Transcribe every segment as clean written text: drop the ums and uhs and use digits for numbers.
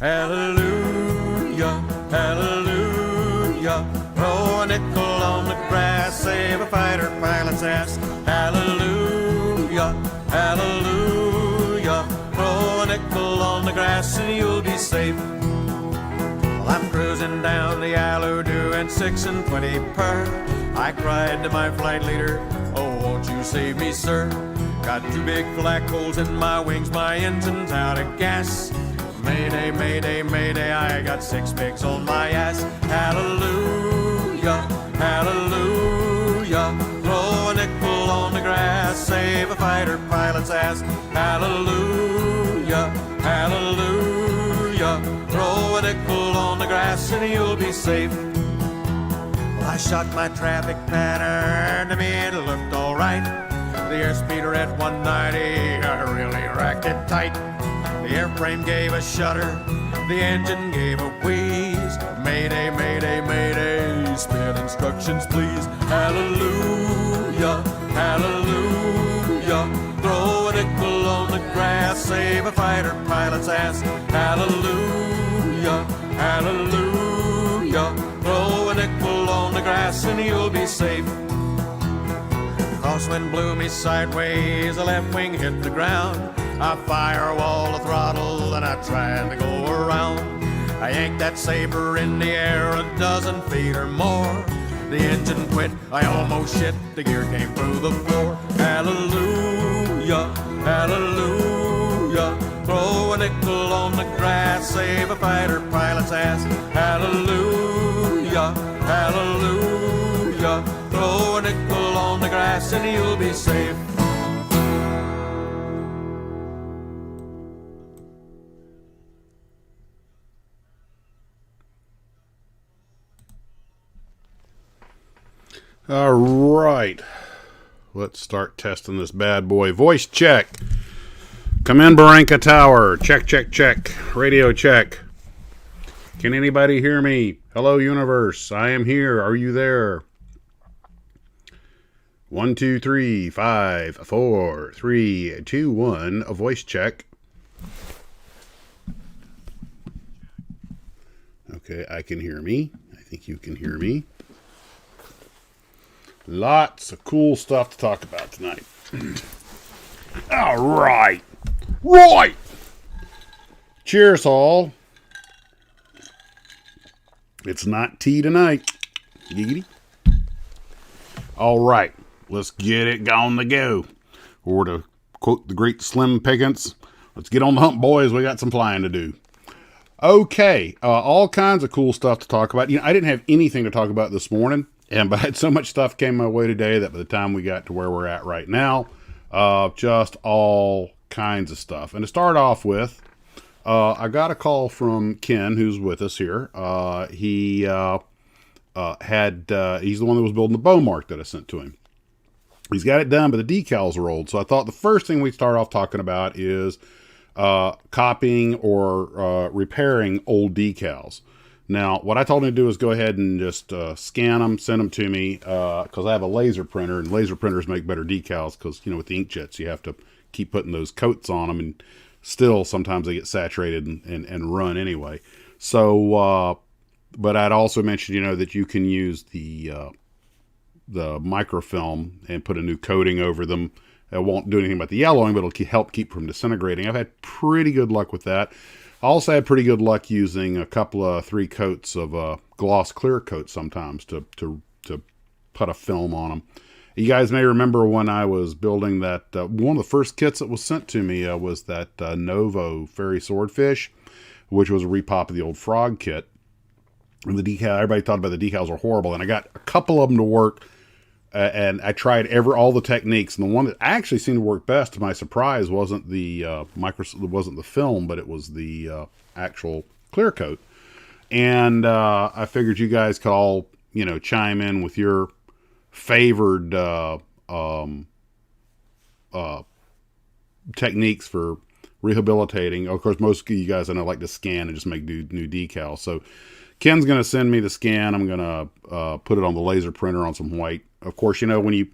Hallelujah, hallelujah. Throw a nickel on the grass, save a fighter pilot's ass. Hallelujah, hallelujah. Throw a nickel on the grass and you'll be safe. Well, I'm cruising down the Yalu doing 6 and 20 per. I cried to my flight leader, oh, won't you save me, sir? Got 2 big black holes in my wings, my engine's out of gas. Mayday, mayday, mayday, I got 6 pigs on my ass. Hallelujah, hallelujah. Throw a nickel on the grass, save a fighter pilot's ass. Hallelujah, hallelujah. Throw a nickel on the grass and you'll be safe. Well, I shot my traffic pattern, to me it looked alright. The airspeed at 190, I really racked it tight. The airframe gave a shudder, the engine gave a wheeze. Mayday, mayday, mayday, spin instructions please. Hallelujah, hallelujah. Throw a nickel on the grass, save a fighter pilot's ass. Hallelujah, hallelujah. Throw a nickel on the grass and you'll be safe. Crosswind blew me sideways, the left wing hit the ground. I firewall the throttle and I tried to go around. I yanked that saber in the air a dozen feet or more. The engine quit, I almost shit, the gear came through the floor. Hallelujah, hallelujah. Throw a nickel on the grass, save a fighter pilot's ass. Hallelujah, hallelujah. Throw a nickel on the grass and you'll be safe. All right, let's start testing this bad boy. Voice check. Come in, Barranca Tower. Check, check, check. Radio check. Can anybody hear me? Hello, universe. I am here. Are you there? 1, 2, 3, 5, 4, 3, 2, 1. A voice check. Okay, I can hear me. I think you can hear me. Lots of cool stuff to talk about tonight. All right. Right. Cheers, all. It's not tea tonight. Giggity. All right. Let's get it on the go. Or to quote the great Slim Pickens, let's get on the hump, boys. We got some flying to do. Okay. All kinds of cool stuff to talk about. You know, I didn't have anything to talk about this morning. But I had so much stuff came my way today that by the time we got to where we're at right now, just all kinds of stuff. And to start off with, I got a call from Ken, who's with us here. He's the one that was building the bow mark that I sent to him. He's got it done, but the decals are old. So I thought the first thing we'd start off talking about is copying or repairing old decals. Now, what I told him to do is go ahead and just scan them, send them to me, because I have a laser printer, and laser printers make better decals because, you know, with the inkjets, you have to keep putting those coats on them, and still sometimes they get saturated and run anyway. So, but I'd also mentioned, you know, that you can use the microfilm and put a new coating over them. It won't do anything about the yellowing, but it'll help keep from disintegrating. I've had pretty good luck with that. I also had pretty good luck using a couple of 3 coats of gloss clear coat sometimes to put a film on them. You guys may remember when I was building that, one of the first kits that was sent to me was that Novo Fairy Swordfish, which was a repop of the old Frog kit. And the decal, everybody thought about the decals were horrible, and I got a couple of them to work. And I tried all the techniques, and the one that actually seemed to work best, to my surprise, wasn't the wasn't the film, but it was the actual clear coat. And I figured you guys could all, you know, chime in with your favored techniques for rehabilitating. Of course, most of you guys I know like to scan and just make new decals. So Ken's going to send me the scan. I'm going to put it on the laser printer on some white. Of course, you know, when you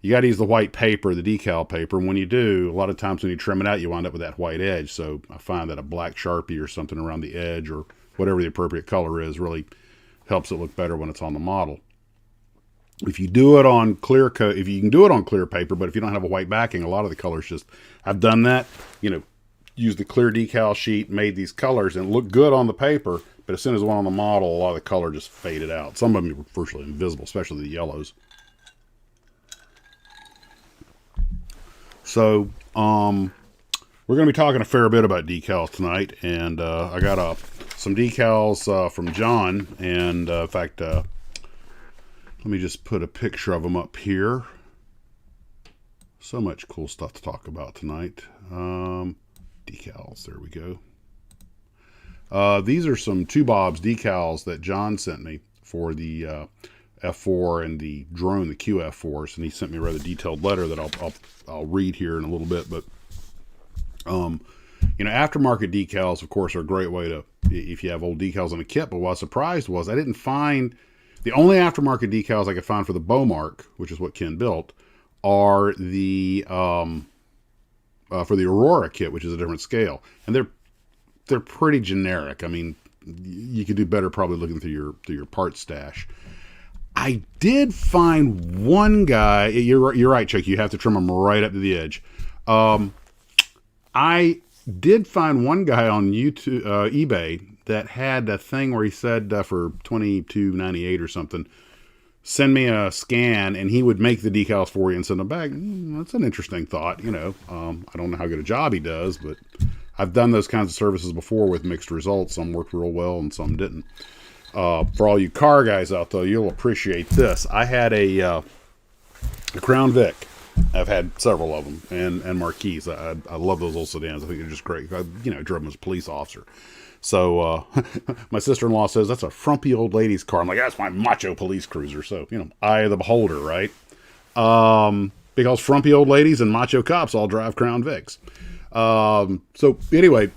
you got to use the white paper, the decal paper. And when you do, a lot of times when you trim it out, you wind up with that white edge. So I find that a black Sharpie or something around the edge or whatever the appropriate color is really helps it look better when it's on the model. If you do it on clear coat, if you can do it on clear paper, but if you don't have a white backing, a lot of the colors just, I've done that, used the clear decal sheet, made these colors and look good on the paper, but as soon as it went on the model, a lot of the color just faded out. Some of them were virtually invisible, especially the yellows. So, we're going to be talking a fair bit about decals tonight, and I got some decals from John, and in fact, let me just put a picture of them up here. So much cool stuff to talk about tonight. Decals, there we go. These are some 2Bobs decals that John sent me for the F4 and the drone, the QF4s, and he sent me a rather detailed letter that I'll read here in a little bit. But aftermarket decals, of course, are a great way to, if you have old decals in a kit. But what I was surprised was I didn't find, the only aftermarket decals I could find for the Beaumark, which is what Ken built, are the for the Aurora kit, which is a different scale, and they're pretty generic. I mean, you could do better probably looking through your parts stash. I did find one guy. You're right, Chuck. You have to trim them right up to the edge. I did find one guy on YouTube, eBay, that had a thing where he said for $22.98 or something, send me a scan, and he would make the decals for you and send them back. That's an interesting thought. I don't know how good a job he does, but I've done those kinds of services before with mixed results. Some worked real well and some didn't. For all you car guys out there, you'll appreciate this. I had a Crown Vic. I've had several of them, and Marquis. I love those old sedans. I think they're just great. I drove them as a police officer. So my sister-in-law says, that's a frumpy old lady's car. I'm like, that's my macho police cruiser. So, eye of the beholder, right? Because frumpy old ladies and macho cops all drive Crown Vics. So anyway,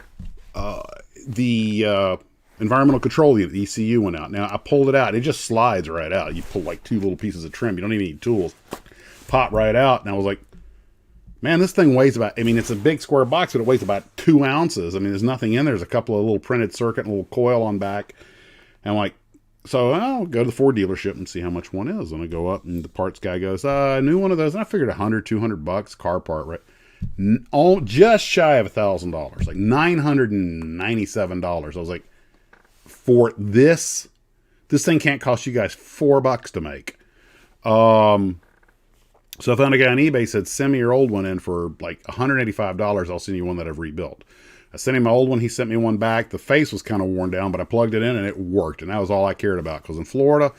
the environmental control unit, the ECU, went out. Now I pulled it out. It just slides right out. You pull like two little pieces of trim. You don't even need tools. Pop right out. And I was like, man, this thing weighs about, it's a big square box, but it weighs about 2 ounces. There's nothing in there. There's a couple of little printed circuit and a little coil on back. And I'm like, so I'll go to the Ford dealership and see how much one is. And I go up and the parts guy goes, new one of those. And I figured $100-200 car part, right? Just shy of $1,000, like $997. I was like, for this thing can't cost you guys $4 to make. So I found a guy on eBay said, send me your old one in for like $185. I'll send you one that I've rebuilt. I sent him my old one. He sent me one back. The face was kind of worn down, but I plugged it in and it worked. And that was all I cared about. Because in Florida,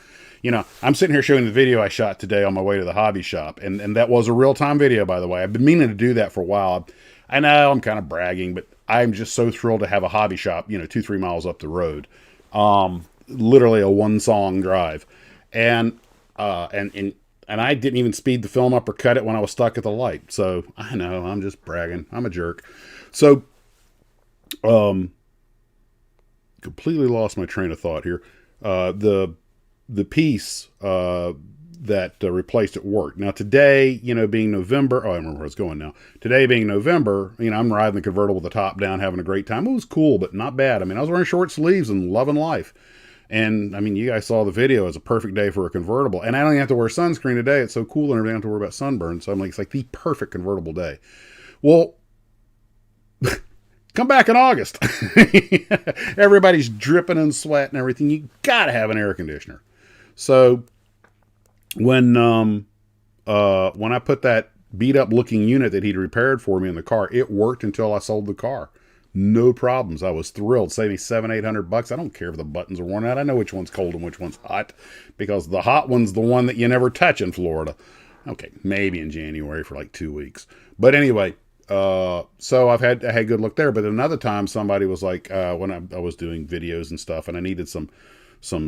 I'm sitting here showing the video I shot today on my way to the hobby shop. And that was a real-time video, by the way. I've been meaning to do that for a while. I know I'm kind of bragging, but I'm just so thrilled to have a hobby shop, 2-3 miles up the road. Literally a one-song drive. And I didn't even speed the film up or cut it when I was stuck at the light. So I know, I'm just bragging. I'm a jerk. So, completely lost my train of thought here. The piece that replaced it worked. Now today, being November, I remember where it's going now. Today being November, I'm riding the convertible with the top down, having a great time. It was cool, but not bad. I was wearing short sleeves and loving life. And you guys saw the video. It's a perfect day for a convertible. And I don't even have to wear sunscreen today. It's so cool and I don't have to worry about sunburn. So it's like the perfect convertible day. Well, come back in August. Everybody's dripping in sweat and everything. You got to have an air conditioner. So when I put that beat up looking unit that he'd repaired for me in the car, it worked until I sold the car. No problems. I was thrilled. Saved me $700-800. I don't care if the buttons are worn out. I know which one's cold and which one's hot, because the hot one's the one that you never touch in Florida. Okay, maybe in January for like 2 weeks. But anyway, so I had good luck there. But another time somebody was like, when I was doing videos and stuff, and I needed some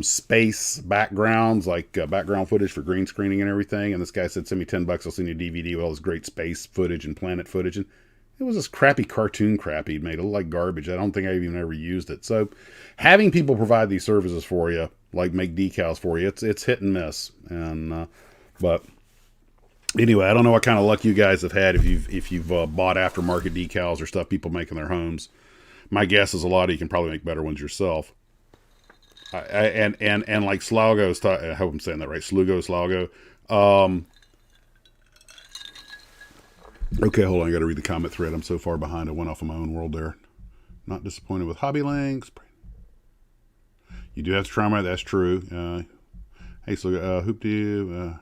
space backgrounds, like background footage for green screening and everything. And this guy said, send me $10. I'll send you a DVD with all this great space footage and planet footage. And it was this crappy cartoon crap he'd made. It looked like garbage. I don't think I even ever used it. So having people provide these services for you, like make decals for you, it's hit and miss. And but Anyway, I don't know what kind of luck you guys have had if you've bought aftermarket decals or stuff people make in their homes. My guess is a lot of you can probably make better ones yourself. And like Slaugo's, I hope I'm saying that right, Slaugo. Okay, hold on, I got to read the comment thread. I'm so far behind. I went off in my own world there. Not disappointed with Hobby Links. You do have to try them out. That's true. Hey, so Hoopty.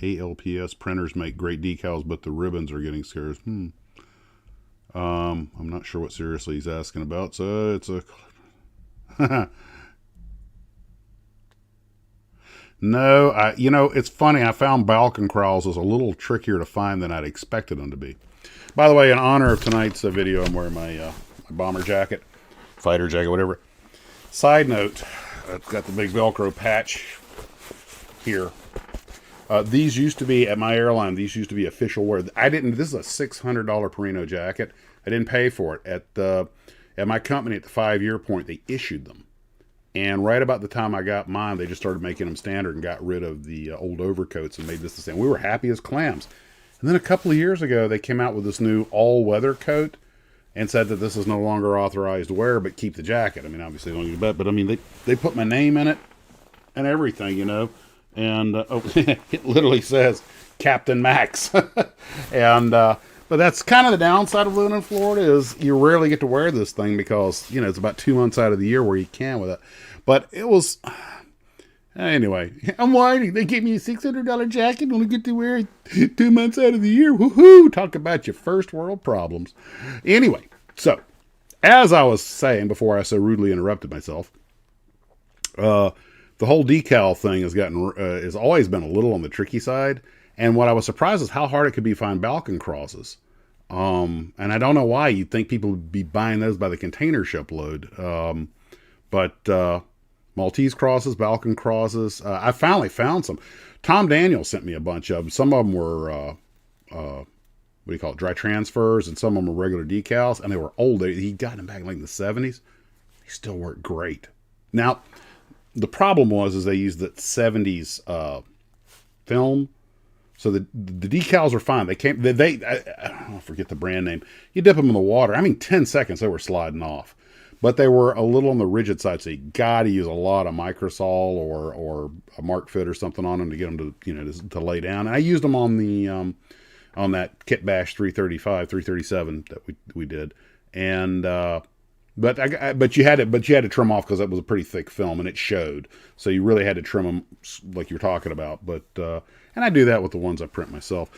ALPS printers make great decals, but the ribbons are getting scarce. I'm not sure what seriously he's asking about. So it's a no. You know, it's funny. I found Balkan crawls was a little trickier to find than I'd expected them to be. By the way, in honor of tonight's video, I'm wearing my bomber jacket, fighter jacket, whatever. Side note, I've got the big Velcro patch here. These used to be, at my airline, these used to be official wear. This is a $600 Perino jacket. I didn't pay for it. At my company, at the 5-year point, they issued them. And right about the time I got mine, they just started making them standard and got rid of the old overcoats and made this the same. We were happy as clams. And then a couple of years ago, they came out with this new all-weather coat and said that this is no longer authorized to wear, but keep the jacket. I mean, obviously, don't need a bet, but I mean, they put my name in it and everything, you know. And it literally says Captain Max. And but that's kind of the downside of living in Florida is you rarely get to wear this thing because, you know, it's about 2 months out of the year where you can with it. But it was anyway. I'm whining. They gave me a $600 jacket. Only get to wear it 2 months out of the year. Woohoo! Talk about your first world problems. Anyway, so as I was saying before I so rudely interrupted myself, the whole decal thing has always been a little on the tricky side. And what I was surprised is how hard it could be to find Balkan crosses. And I don't know why you'd think people would be buying those by the container shipload. But Maltese crosses, Balkan crosses, I finally found some. Tom Daniels sent me a bunch of them. Some of them were, what do you call it, dry transfers, and some of them were regular decals, and they were old. He'd gotten them back in like the 70s. They still work great. Now, the problem is they used that 70s film, so the decals were fine. I forget the brand name. You dip them in the water. I mean, 10 seconds they were sliding off, but they were a little on the rigid side. So you got to use a lot of microsol or a Mark Fit or something on them to get them to, you know, to lay down. And I used them on the on that Kit Bash 337 that we did, and. But you had to trim off because that was a pretty thick film and it showed. So you really had to trim them like you're talking about. But and I do that with the ones I print myself.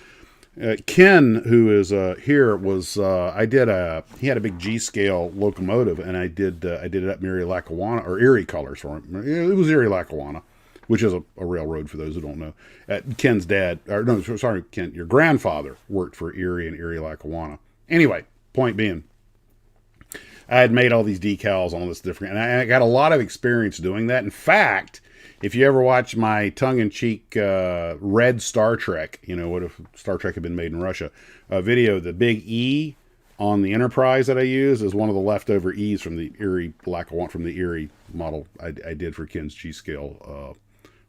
Ken, who is here, was he had a big G scale locomotive, and I did it up in Erie Lackawanna, or Erie colors for him. It was Erie Lackawanna, which is a railroad for those who don't know. Ken's dad, or no, sorry, Ken, your grandfather worked for Erie and Erie Lackawanna. Anyway, point being, I had made all these decals on this different, and I got a lot of experience doing that. In fact, if you ever watch my tongue-in-cheek Red Star Trek, you know, what if Star Trek had been made in Russia, video, the big E on the Enterprise that I use is one of the leftover E's from the Erie model I did for Ken's G-scale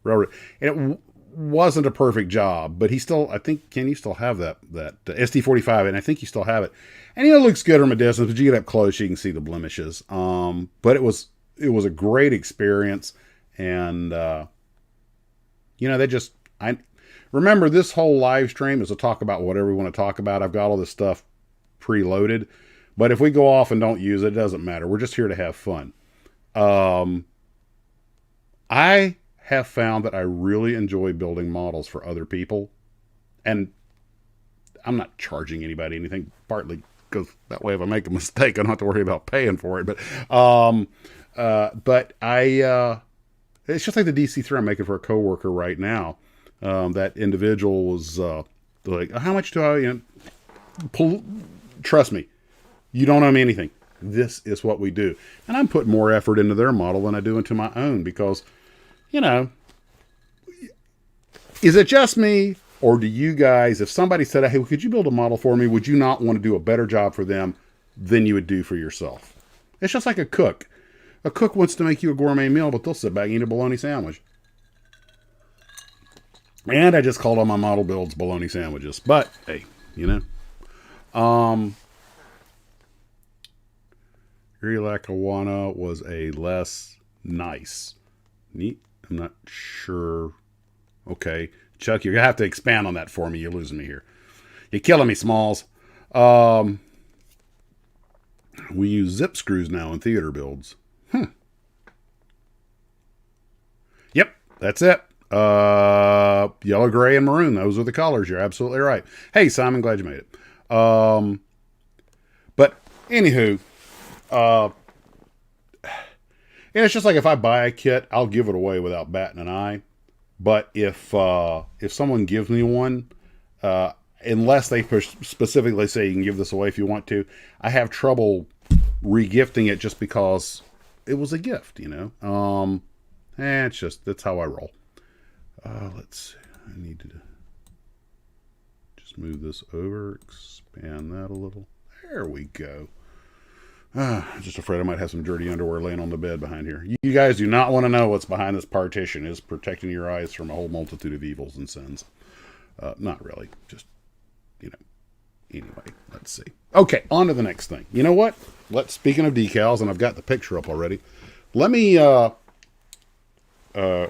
railroad. And it wasn't a perfect job, but I think, Ken, you still have that SD45, and I think you still have it. And it looks good from a distance, but you get up close, you can see the blemishes. But it was a great experience, and you know, I remember this whole live stream is to talk about whatever we want to talk about. I've got all this stuff preloaded, but if we go off and don't use it, it doesn't matter. We're just here to have fun. I have found that I really enjoy building models for other people, and I'm not charging anybody anything, partly because that way if I make a mistake I don't have to worry about paying for it, but it's just like the DC3 I'm making for a coworker right now. That individual was like, how much do I, you know, trust me, you don't owe me anything. This is what we do. And I'm putting more effort into their model than I do into my own because, you know, is it just me, or do you guys, if somebody said, hey, could you build a model for me, would you not want to do a better job for them than you would do for yourself? It's just like a cook. A cook wants to make you a gourmet meal, but they'll sit back and eat a bologna sandwich. And I just called all my model builds bologna sandwiches. But, hey, you know. Iri Lackawanna was a less nice. Neat. I'm not sure. Okay. Chuck, you're going to have to expand on that for me. You're losing me here. You're killing me, Smalls. We use zip screws now in theater builds. Yep, that's it. Yellow, gray, and maroon. Those are the colors. You're absolutely right. Hey, Simon, glad you made it. But anywho, and it's just like if I buy a kit, I'll give it away without batting an eye. But if someone gives me one, unless they specifically say you can give this away if you want to, I have trouble regifting it just because it was a gift, you know. It's just, that's how I roll. Let's see. I need to just move this over, expand that a little. There we go. I'm just afraid I might have some dirty underwear laying on the bed behind here. You guys do not want to know what's behind this partition. It's protecting your eyes from a whole multitude of evils and sins. Not really. Just, you know. Anyway, let's see. Okay, on to the next thing. You know what? Speaking of decals, and I've got the picture up already, let me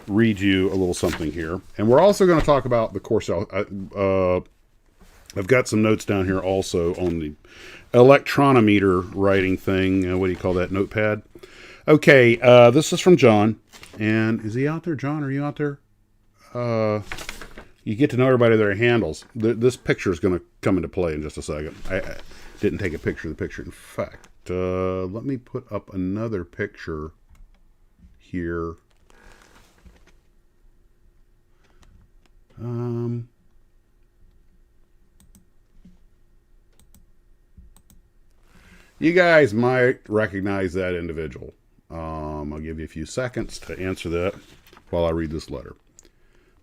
read you a little something here. And we're also going to talk about the course. I've got some notes down here also on the electronometer writing thing. What do you call that? Notepad. Okay, this is from John. And is he out there? John, are you out there? You get to know everybody their handles. This picture is going to come into play in just a second. I didn't take a picture of the picture. In fact, let me put up another picture here. You guys might recognize that individual. I'll give you a few seconds to answer that while I read this letter.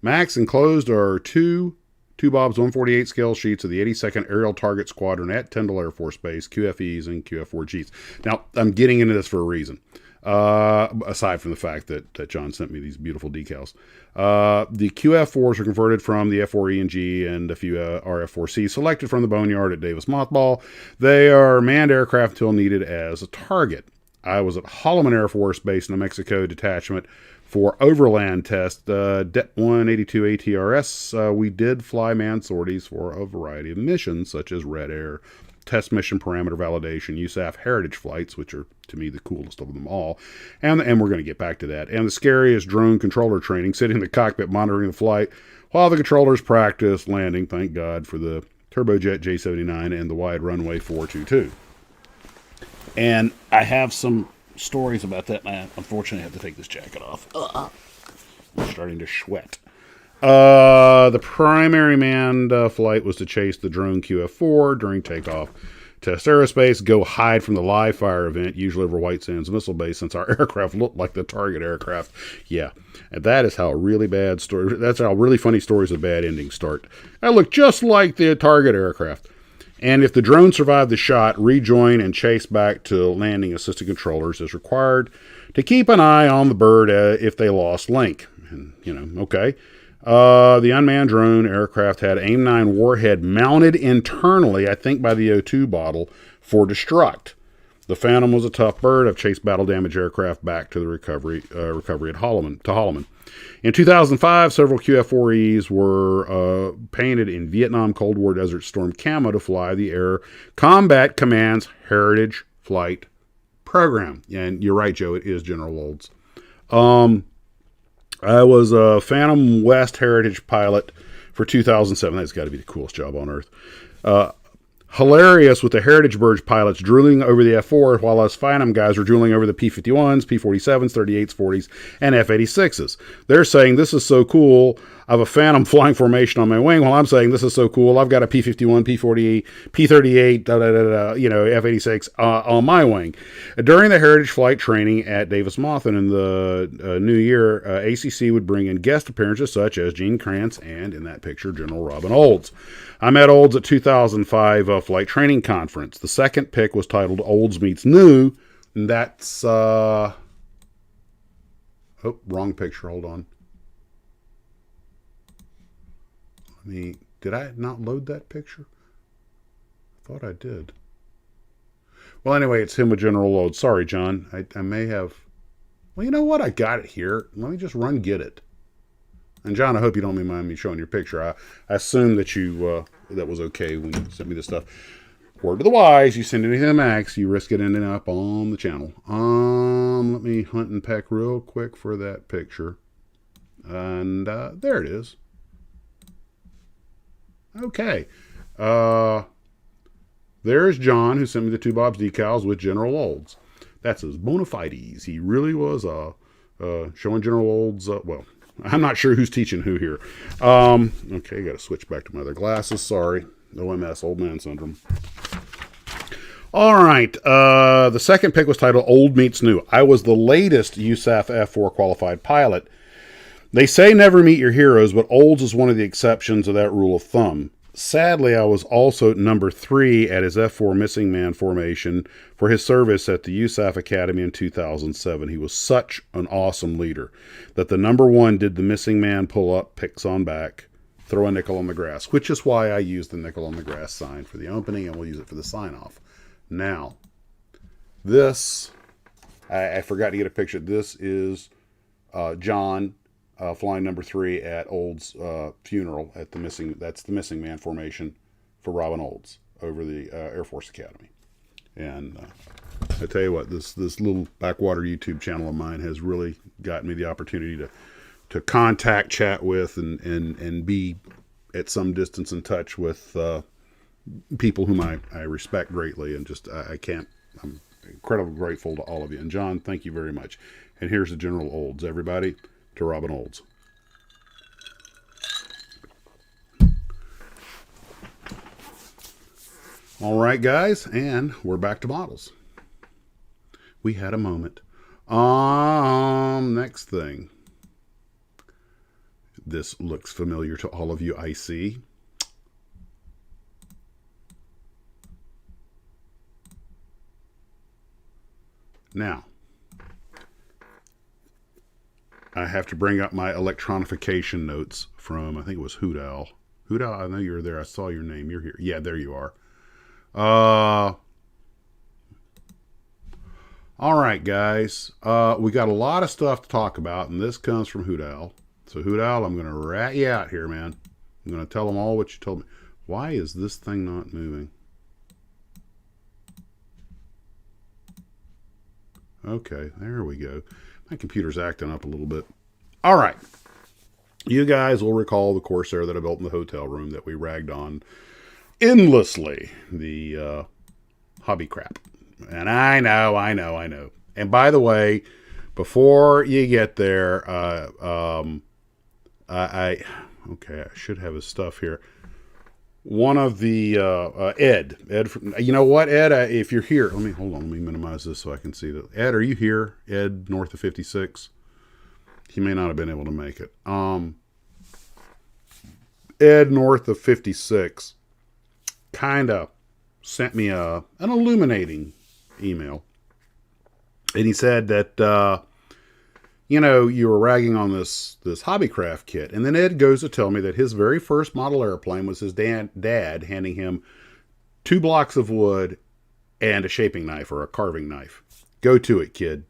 Max, enclosed are two Bob's 148 scale sheets of the 82nd Aerial Target Squadron at Tyndall Air Force Base, QFEs and QF4Gs. Now, I'm getting into this for a reason. Aside from the fact that John sent me these beautiful decals. The QF4s are converted from the F4E and G and a few RF4C selected from the boneyard at Davis Mothball. They are manned aircraft until needed as a target. I was at Holloman Air Force Base, New Mexico detachment for overland test, Det 182 ATRS. We did fly manned sorties for a variety of missions, such as Red Air, Test Mission Parameter Validation, USAF Heritage flights, which are, to me, the coolest of them all. And we're going to get back to that. And the scariest drone controller training, sitting in the cockpit monitoring the flight while the controllers practice landing, thank God, for the turbojet J79 and the wide runway 422. And I have some stories about that, and I unfortunately have to take this jacket off. I'm starting to sweat. The primary manned flight was to chase the drone QF4 during takeoff. Test aerospace, go hide from the live fire event, usually over White Sands Missile Base, since our aircraft looked like the target aircraft. Yeah, and that's how that's how really funny stories with bad endings start. I look just like the target aircraft. And if the drone survived the shot, rejoin and chase back to landing assistant controllers as required to keep an eye on the bird if they lost link. And, okay. The unmanned drone aircraft had AIM-9 warhead mounted internally, I think by the O2 bottle, for destruct. The Phantom was a tough bird. I've chased battle damage aircraft back to the recovery at Holloman. In 2005, several QF4Es were painted in Vietnam Cold War Desert Storm camo to fly the Air Combat Command's Heritage Flight Program. And you're right, Joe, it is General Olds. I was a Phantom West Heritage pilot for 2007. That's got to be the coolest job on earth. Hilarious with the Heritage Birds pilots drooling over the F4 while us Phantom guys were drooling over the P-51s, P-47s, 38s, 40s, and F-86s. They're saying, this is so cool. I have a Phantom flying formation on my wing, while I'm saying, this is so cool. I've got a P-51, P-40, P-38, F-86 on my wing. During the Heritage flight training at Davis Monthan in the new year, ACC would bring in guest appearances such as Gene Kranz and, in that picture, General Robin Olds. I met Olds at 2005 flight training conference. The second pick was titled Olds Meets New. And that's, wrong picture. Hold on. Did I not load that picture? I thought I did. Well, anyway, it's him with General Load. Sorry, John. I may have... Well, you know what? I got it here. Let me just run get it. And John, I hope you don't mind me showing your picture. I assume that you that was okay when you sent me this stuff. Word to the wise, you send anything to Max, you risk it ending up on the channel. Let me hunt and peck real quick for that picture. And there it is. Okay. There's John, who sent me the 2 Bob's decals with General Olds. That's his bona fides. He really was showing General Olds. Well, I'm not sure who's teaching who here. Okay, got to switch back to my other glasses. Sorry. OMS, old man syndrome. All right. The second pick was titled Old Meets New. I was the latest USAF F4 qualified pilot. They say never meet your heroes, but Olds is one of the exceptions of that rule of thumb. Sadly, I was also number 3 at his F4 Missing Man formation for his service at the USAF Academy in 2007. He was such an awesome leader that the number 1 did the Missing Man pull-up, picks on back, throw a nickel on the grass, which is why I used the nickel on the grass sign for the opening, and we'll use it for the sign-off. Now, this, I forgot to get a picture. This is John flying number 3 at Olds' funeral at the Missing Man formation for Robin Olds over the Air Force Academy. And I tell you what, this little backwater YouTube channel of mine has really gotten me the opportunity to contact, chat with, and be at some distance in touch with people whom I respect greatly, and just I'm incredibly grateful to all of you. And John, thank you very much. And here's the General Olds, everybody, to Robin Olds. All right, guys, and we're back to models. We had a moment. Next thing. This looks familiar to all of you, I see. Now, I have to bring up my electronification notes from, I think it was Hoot Owl. Hoot Owl, I know you're there. I saw your name. You're here. Yeah, there you are. All right, guys. We got a lot of stuff to talk about, and this comes from Hoot Owl. So, Hoot Owl, I'm going to rat you out here, man. I'm going to tell them all what you told me. Why is this thing not moving? Okay, there we go. My computer's acting up a little bit. All right. You guys will recall the Corsair that I built in the hotel room that we ragged on endlessly. The hobby crap. And I know. And by the way, before you get there, I should have his stuff here. One of the Ed, you know what, Ed? If you're here, let me minimize this so I can see that. Ed, are you here? Ed, north of 56. He may not have been able to make it. Ed, north of 56, kind of sent me an illuminating email, and he said that you were ragging on this hobbycraft kit. And then Ed goes to tell me that his very first model airplane was his dad handing him 2 blocks of wood and a shaping knife or a carving knife. Go to it, kid.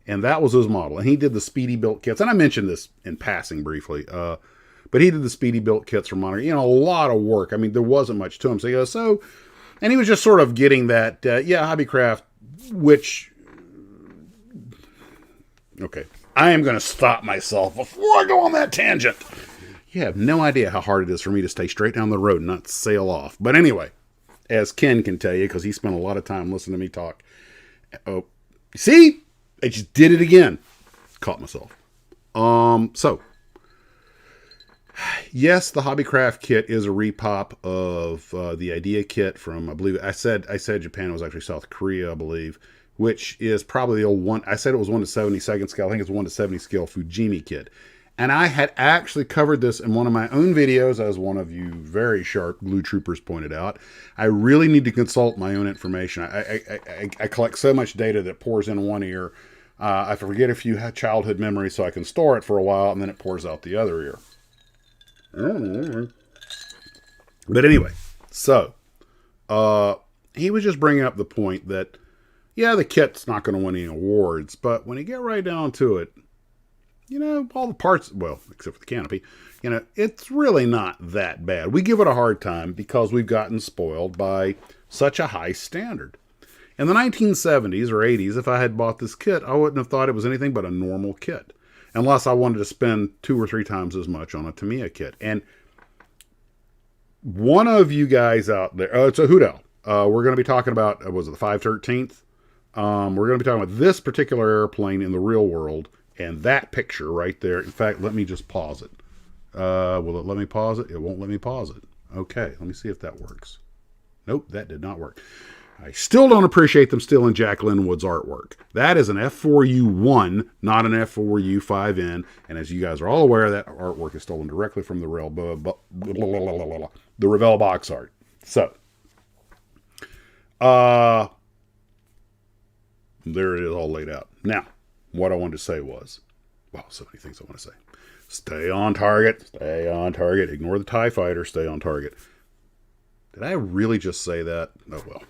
And that was his model. And he did the Speedy built kits. And I mentioned this in passing briefly. But he did the Speedy built kits for Monitor. A lot of work. I mean, there wasn't much to him. So he goes, and he was just sort of getting that, hobbycraft, which... Okay, I am going to stop myself before I go on that tangent. You have no idea how hard it is for me to stay straight down the road and not sail off. But anyway, as Ken can tell you, because he spent a lot of time listening to me talk. Oh, see? I just did it again. Caught myself. So, yes, the Hobbycraft kit is a repop of the Idea kit from, I believe, I said Japan, was actually South Korea, I believe, which is probably the old one. I said it was 1 to 72nd scale. I think it's 1 to 70 scale Fujimi kit. And I had actually covered this in one of my own videos, as one of you very sharp Blue Troopers pointed out. I really need to consult my own information. I collect so much data that pours in one ear. I forget a few childhood memories so I can store it for a while, and then it pours out the other ear. But anyway, so he was just bringing up the point that, yeah, the kit's not going to win any awards, but when you get right down to it, all the parts, well, except for the canopy, it's really not that bad. We give it a hard time because we've gotten spoiled by such a high standard. In the 1970s or 80s, if I had bought this kit, I wouldn't have thought it was anything but a normal kit, unless I wanted to spend 2 or 3 times as much on a Tamiya kit. And one of you guys out there, it's a Hoot Owl. We're going to be talking about, was it the 513th? We're going to be talking about this particular airplane in the real world, and that picture right there. In fact, let me just pause it. Will it let me pause it? It won't let me pause it. Okay, let me see if that works. Nope, that did not work. I still don't appreciate them stealing Jack Linwood's artwork. That is an F4U1, not an F4U5N. And as you guys are all aware, that artwork is stolen directly from the Revell box art. So, there it is all laid out. Now, what I wanted to say was, well, so many things I want to say. Stay on target. Stay on target. Ignore the TIE fighter. Stay on target. Did I really just say that? Oh, well.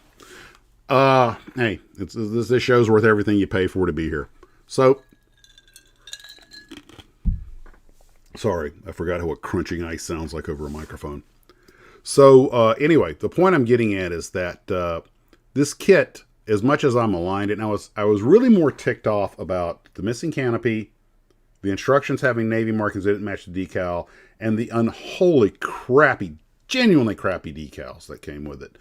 Hey, this show's worth everything you pay for to be here. So, sorry, I forgot what crunching ice sounds like over a microphone. So, anyway, the point I'm getting at is that this kit, as much as I'm maligned it, and I was really more ticked off about the missing canopy, the instructions having Navy markings that didn't match the decal, and the unholy crappy, genuinely crappy decals that came with it.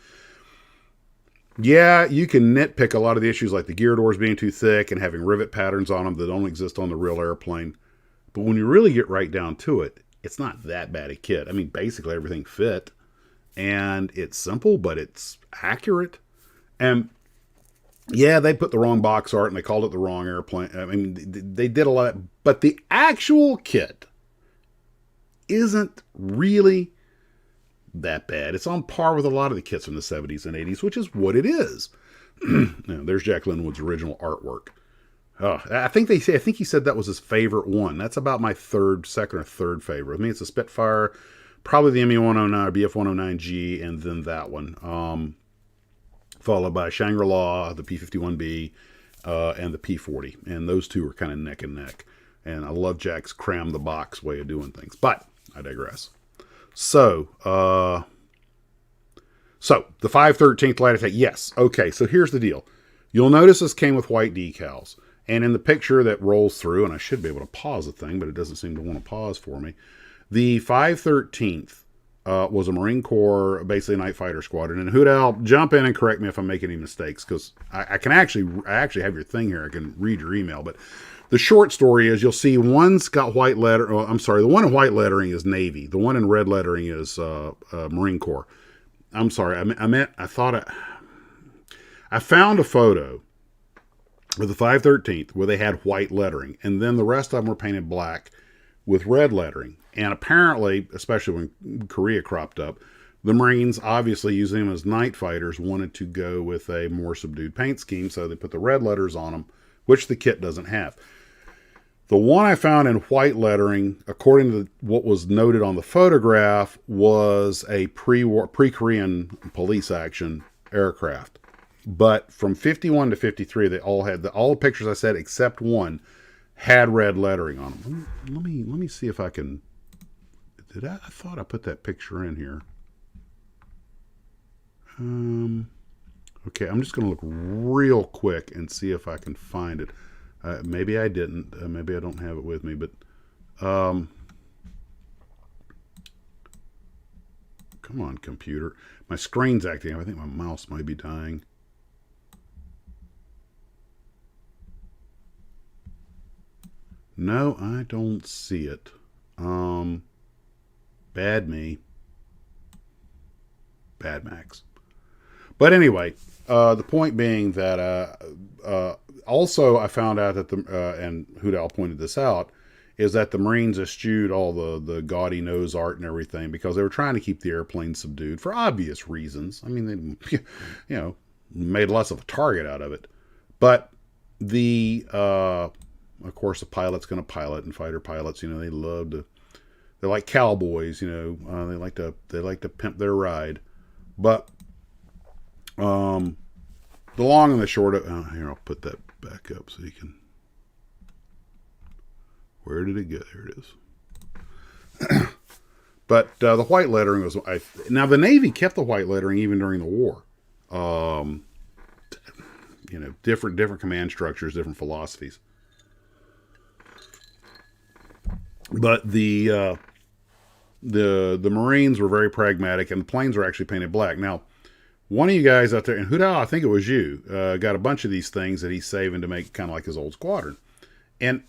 Yeah, you can nitpick a lot of the issues like the gear doors being too thick and having rivet patterns on them that don't exist on the real airplane. But when you really get right down to it, it's not that bad a kit. I mean, basically everything fit. And it's simple, but it's accurate. And yeah, they put the wrong box art and they called it the wrong airplane. I mean, they did a lot. But the actual kit isn't really that bad. It's on par with a lot of the kits from the 70s and 80s, which is what it is. There's Jack Linwood's original artwork. I think he said that was his favorite one. That's about my second or third favorite. I mean, it's a Spitfire, probably the ME-109 or BF-109G, and then that one. Followed by Shangri-La, the P-51B, and the P-40. And those two are kind of neck and neck. And I love Jack's cram the box way of doing things. But I digress. So the 513th light attack, yes. Okay, so here's the deal. You'll notice this came with white decals. And in the picture that rolls through, and I should be able to pause the thing, but it doesn't seem to want to pause for me. The 513th was a Marine Corps, basically a night fighter squadron. And Hoot Owl, jump in and correct me if I'm making any mistakes, because I actually have your thing here. I can read your email, but the short story is you'll see one's got white letter. Oh, I'm sorry. The one in white lettering is Navy. The one in red lettering is Marine Corps. I'm sorry. I found a photo of the 513th where they had white lettering, and then the rest of them were painted black with red lettering. And apparently, especially when Korea cropped up, the Marines, obviously using them as night fighters, wanted to go with a more subdued paint scheme, so they put the red letters on them, which the kit doesn't have. The one I found in white lettering, according to what was noted on the photograph, was a pre-Korean police action aircraft. But from 51 to 53, they all had all the pictures I said except one had red lettering on them. Let me see if I can. I thought I put that picture in here. Okay, I'm just going to look real quick and see if I can find it. Maybe I didn't. Maybe I don't have it with me, but come on, computer. My screen's acting up. I think my mouse might be dying. No, I don't see it. Bad me. Bad Max. But anyway, the point being that also I found out that and Hoot Owl pointed this out, is that the Marines eschewed all the gaudy nose art and everything because they were trying to keep the airplane subdued for obvious reasons. I mean, they, made less of a target out of it. But of course, the pilot's going to pilot, and fighter pilots, they love to they're like cowboys, they like to pimp their ride. But the long and the short of here, I'll put that back up so you can. Where did it go? There it is. But the white lettering was now the Navy kept the white lettering even during the war. Different command structures, different philosophies. But the Marines were very pragmatic, and the planes were actually painted black. Now, one of you guys out there, and Hudal, I think it was you, got a bunch of these things that he's saving to make kind of like his old squadron. And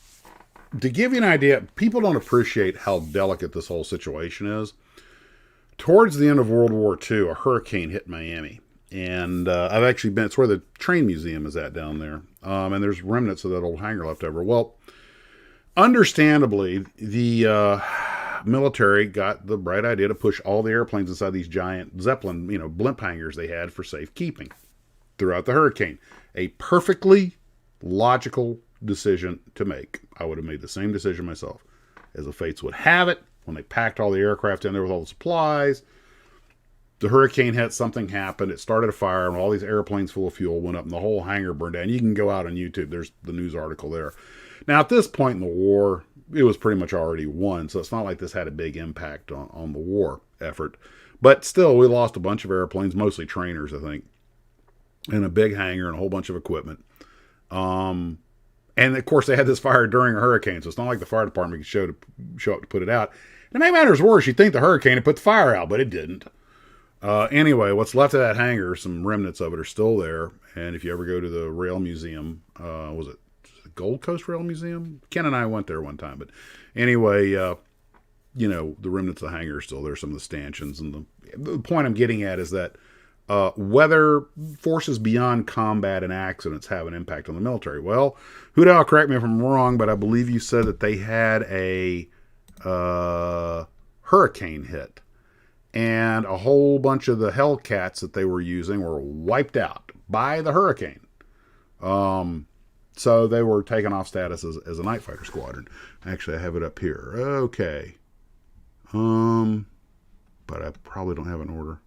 to give you an idea, people don't appreciate how delicate this whole situation is. Towards the end of World War II, a hurricane hit Miami. And I've actually been, it's where the train museum is at down there. And there's remnants of that old hangar left over. Well, understandably, the military got the bright idea to push all the airplanes inside these giant Zeppelin, blimp hangars they had for safekeeping throughout the hurricane. A perfectly logical decision to make. I would have made the same decision myself. As the fates would have it, when they packed all the aircraft in there with all the supplies, the hurricane hit, something happened, it started a fire, and all these airplanes full of fuel went up, and the whole hangar burned down. You can go out on YouTube, there's the news article there. Now, at this point in the war, it was pretty much already won, so it's not like this had a big impact on the war effort. But still, we lost a bunch of airplanes, mostly trainers, I think, and a big hangar and a whole bunch of equipment. And, of course, they had this fire during a hurricane, so it's not like the fire department could show up to put it out. And it may matter worse, you'd think the hurricane had put the fire out, but it didn't. Anyway, what's left of that hangar, some remnants of it are still there. And if you ever go to the rail museum, was it the Gold Coast Rail Museum? Ken and I went there one time. But anyway, the remnants of the hangar are still there, some of the stanchions. And the point I'm getting at is that whether forces beyond combat and accidents have an impact on the military. Well, Hudal, correct me if I'm wrong, but I believe you said that they had a hurricane hit. And a whole bunch of the Hellcats that they were using were wiped out by the hurricane. So they were taken off status as a night fighter squadron. Actually, I have it up here. Okay. But I probably don't have an order.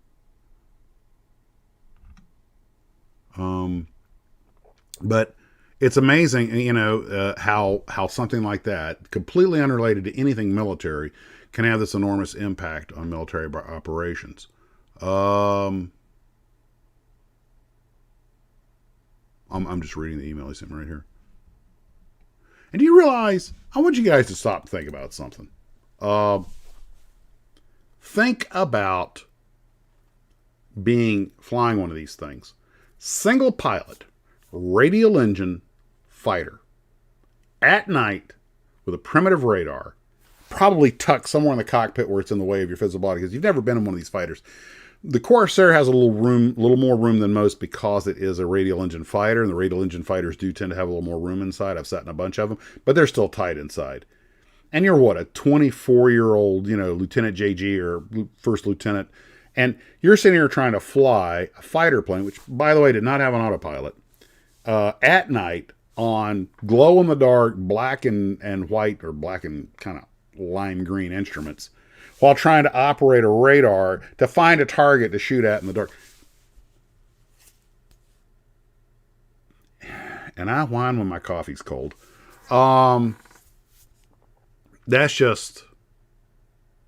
But it's amazing, how something like that, completely unrelated to anything military, can have this enormous impact on military operations. I'm just reading the email he sent me right here. And do you realize, I want you guys to stop and think about something. Think about flying one of these things. Single pilot, radial engine fighter. At night, with a primitive radar, probably tucked somewhere in the cockpit where it's in the way of your physical body, because you've never been in one of these fighters. The Corsair has a little more room than most because it is a radial engine fighter, and the radial engine fighters do tend to have a little more room inside. I've sat in a bunch of them, but they're still tight inside. And you're a 24-year-old, Lieutenant JG or First Lieutenant, and you're sitting here trying to fly a fighter plane, which, by the way, did not have an autopilot, at night on glow-in-the-dark black and white, or black and kind of lime green instruments, while trying to operate a radar to find a target to shoot at in the dark. And I whine when my coffee's cold. That's just,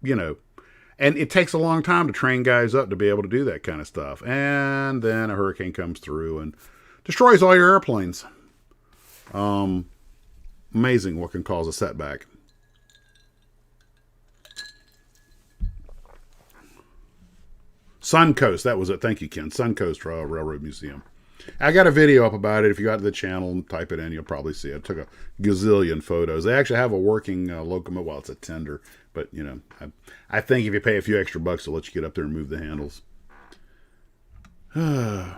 and it takes a long time to train guys up to be able to do that kind of stuff. And then a hurricane comes through and destroys all your airplanes. Amazing what can cause a setback. Suncoast, that was it. Thank you, Ken. Suncoast Railroad Museum. I got a video up about it. If you go to the channel and type it in, you'll probably see it. I took a gazillion photos. They actually have a working locomotive. Well, it's a tender, but I think if you pay a few extra bucks, they'll let you get up there and move the handles. You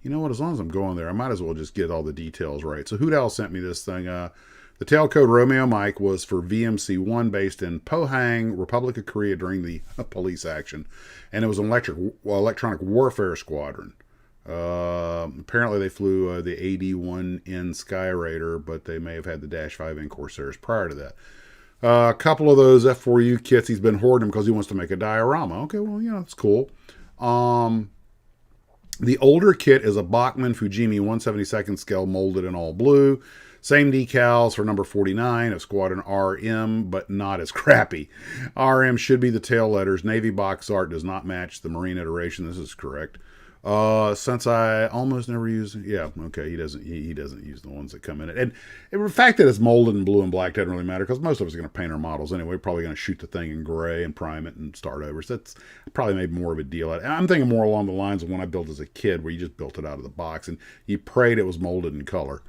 know what? As long as I'm going there, I might as well just get all the details right. So Hudal sent me this thing. The tailcode Romeo Mike was for VMC-1 based in Pohang, Republic of Korea during the police action. And it was an electronic warfare squadron. Apparently they flew the AD-1N Sky Raider, but they may have had the Dash 5N Corsairs prior to that. A couple of those F4U kits, he's been hoarding them because he wants to make a diorama. Okay, well, yeah, that's cool. The older kit is a Bachmann Fujimi 1/72 scale molded in all blue. Same decals for number 49 of Squadron RM, but not as crappy. RM should be the tail letters. Navy box art does not match the Marine iteration. This is correct. Since I almost never use, yeah, okay, he doesn't use the ones that come in it. And the fact that it's molded in blue and black doesn't really matter because most of us are going to paint our models anyway. We're probably going to shoot the thing in gray and prime it and start over. So that's probably made more of a deal. I'm thinking more along the lines of when I built as a kid, where you just built it out of the box and you prayed it was molded in color,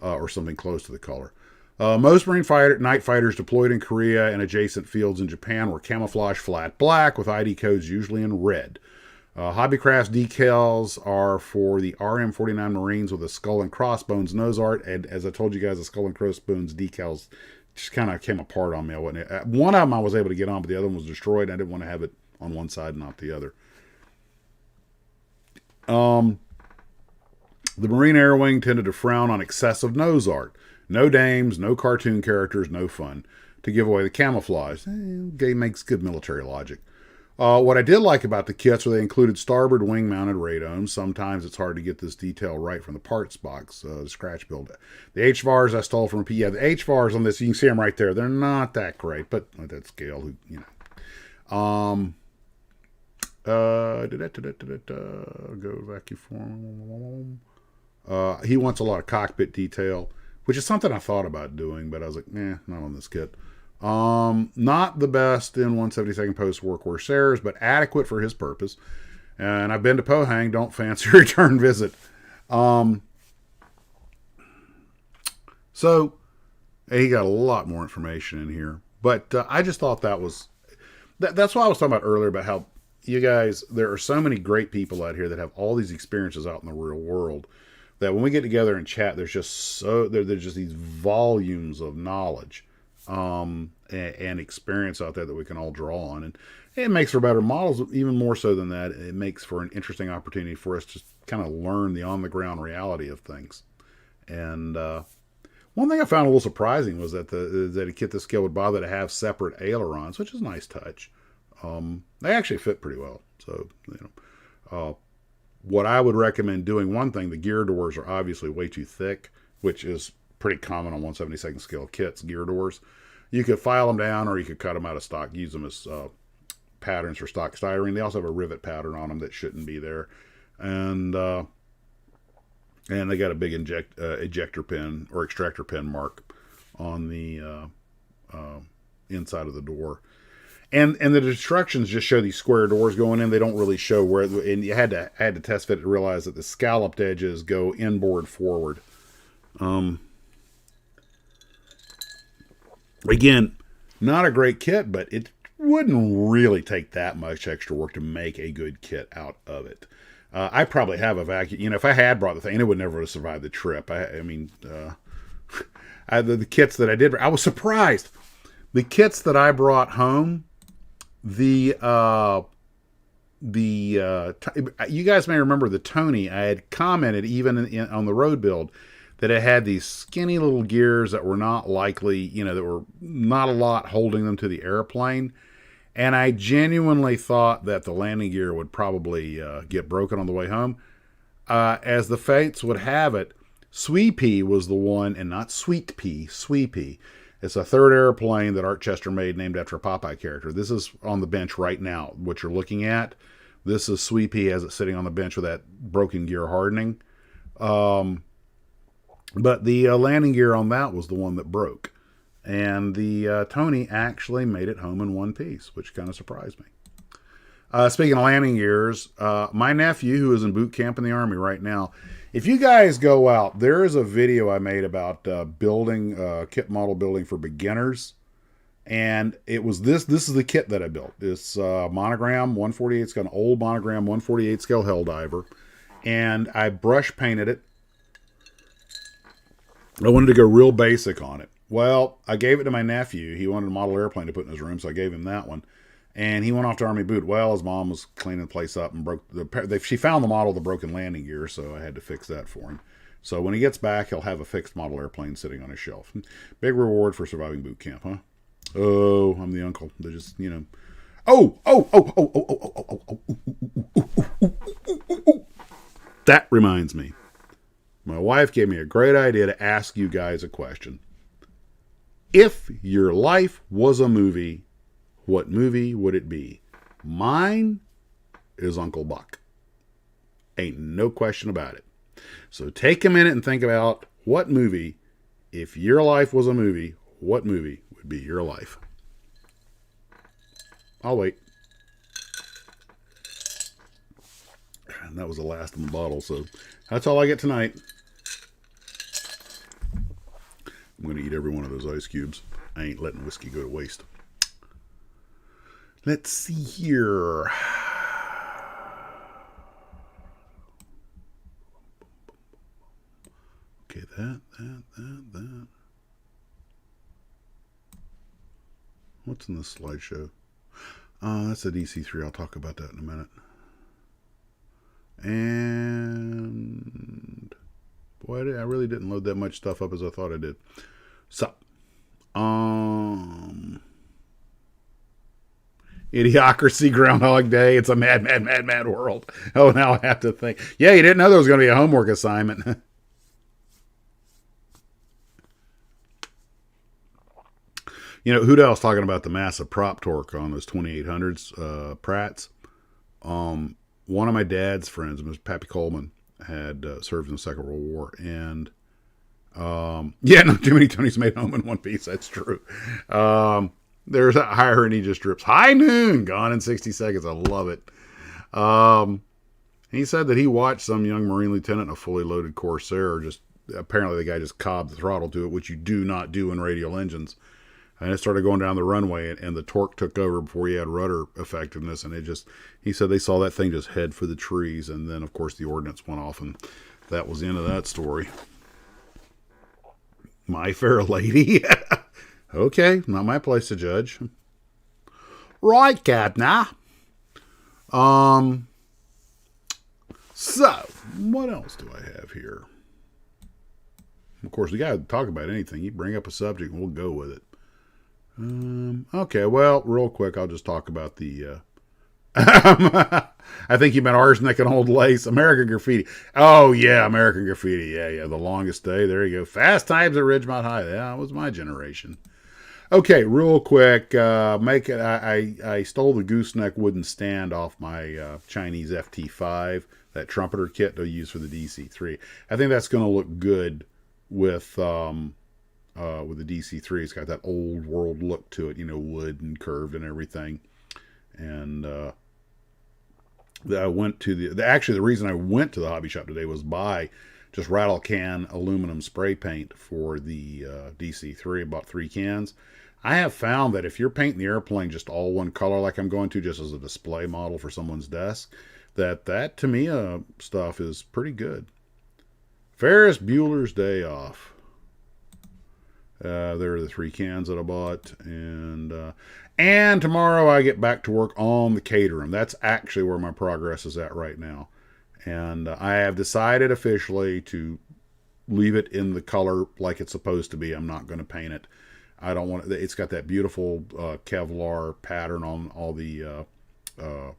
or something close to the color. Most Marine night fighters deployed in Korea and adjacent fields in Japan were camouflage flat black with ID codes usually in red. Hobbycraft's decals are for the RM49 Marines with a skull and crossbones nose art, and as I told you guys, the skull and crossbones decals just kind of came apart on me. One of them I was able to get on, but the other one was destroyed. I didn't want to have it on one side and not the other. The Marine Air Wing tended to frown on excessive nose art. No dames, no cartoon characters, no fun. To give away the camouflage. Game makes good military logic. What I did like about the kits were they included starboard wing-mounted radomes. Sometimes it's hard to get this detail right from the parts box, the scratch build. The HVARs I stole from the HVARs on this, you can see them right there. They're not that great, but at that scale, you know. Go vacuum form. He wants a lot of cockpit detail, which is something I thought about doing, but I was like, not on this kit. Not the best in 172nd post-war Corsairs, but adequate for his purpose. And I've been to Pohang, don't fancy a return visit. So he got a lot more information in here, but I just thought that's what I was talking about earlier about how you guys, there are so many great people out here that have all these experiences out in the real world that when we get together and chat, there's just these volumes of knowledge and experience out there that we can all draw on, and it makes for better models. Even more so than that, it makes for an interesting opportunity for us to kind of learn the on-the-ground reality of things. And one thing I found a little surprising was that a kit this scale would bother to have separate ailerons, which is a nice touch. They actually fit pretty well. So, what I would recommend doing, one thing, the gear doors are obviously way too thick, which is pretty common on 172nd scale kits, gear doors. You could file them down or you could cut them out of stock, use them as patterns for stock styrene. They also have a rivet pattern on them that shouldn't be there. And they got a big ejector pin or extractor pin mark on the inside of the door. And the instructions just show these square doors going in. They don't really show where, and I had to test fit to realize that the scalloped edges go inboard forward. Again, not a great kit, but it wouldn't really take that much extra work to make a good kit out of it. I probably have a vacuum. If I had brought the thing, it would never have survived the trip. The kits that I did, I was surprised. The kits that I brought home, you guys may remember the Tony. I had commented even on the road build that it had these skinny little gears that were not likely, that were not a lot holding them to the airplane. And I genuinely thought that the landing gear would probably get broken on the way home. As the fates would have it, Sweepy was the one, and not Sweet Pea, Sweepy. It's a third airplane that Art Chester made named after a Popeye character. This is on the bench right now, what you're looking at. This is Sweepy as it's sitting on the bench with that broken gear hardening. But the landing gear on that was the one that broke. And the Tony actually made it home in one piece, which kind of surprised me. Speaking of landing gears, my nephew, who is in boot camp in the Army right now, if you guys go out, there is a video I made about building kit model building for beginners. And it was this is the kit that I built. It's Monogram 148. It's got an old Monogram 148 scale Helldiver. And I brush painted it. I wanted to go real basic on it. Well, I gave it to my nephew. He wanted a model airplane to put in his room, so I gave him that one. And he went off to Army boot. Well, his mom was cleaning the place up and she found the model of the broken landing gear, so I had to fix that for him. So when he gets back, he'll have a fixed model airplane sitting on his shelf. Big reward for surviving boot camp, huh? Oh, I'm the uncle. They're just, Oh, oh, oh, oh, oh, oh, oh, oh, oh. That reminds me. My wife gave me a great idea to ask you guys a question. If your life was a movie, what movie would it be? Mine is Uncle Buck. Ain't no question about it. So take a minute and think about what movie, if your life was a movie, what movie would be your life? I'll wait. And that was the last of the bottle, so that's all I get tonight. I'm going to eat every one of those ice cubes. I ain't letting whiskey go to waste. Let's see here. Okay, that. What's in this slideshow? That's a DC3. I'll talk about that in a minute. And boy, I really didn't load that much stuff up as I thought I did. So, Idiocracy, Groundhog Day. It's a mad, mad, mad, mad world. Oh, now I have to think. Yeah, you didn't know there was going to be a homework assignment. Who else talking about the massive prop torque on those 2800s, Pratts? One of my dad's friends, Mr. Pappy Coleman, had served in the Second World War. And, not too many Tonys made home in one piece. That's true. There's a higher and he just drips. High noon, gone in 60 seconds. I love it. He said that he watched some young Marine lieutenant in a fully loaded Corsair. Apparently the guy just cobbed the throttle to it, which you do not do in radial engines. And it started going down the runway, and the torque took over before he had rudder effectiveness. And he said they saw that thing just head for the trees. And then, of course, the ordnance went off, and that was the end of that story. My Fair Lady. Okay, not my place to judge. Right, Captain. So, what else do I have here? Of course, we got to talk about anything. You bring up a subject, and we'll go with it. Okay, well, real quick, I'll just talk about the, I think you meant arsenic and old lace. American Graffiti. Oh, yeah, American Graffiti. Yeah, The Longest Day. There you go. Fast Times at Ridgemont High. Yeah, that was my generation. Okay, real quick, I stole the gooseneck wooden stand off my Chinese FT5, that trumpeter kit to use for the DC3. I think that's going to look good with the DC3. It's got that old world look to it, wood and curved and everything. And I went to the reason I went to the hobby shop today was buy just rattle can aluminum spray paint for the DC3. I bought 3 cans. I have found that if you're painting the airplane just all one color like I'm going to, just as a display model for someone's desk, that Tamiya stuff is pretty good. Ferris Bueller's Day Off. There are the 3 cans that I bought. And tomorrow I get back to work on the Caterham. That's actually where my progress is at right now. And I have decided officially to leave it in the color like it's supposed to be. I'm not going to paint it. I don't want it. It's got that beautiful Kevlar pattern on all the all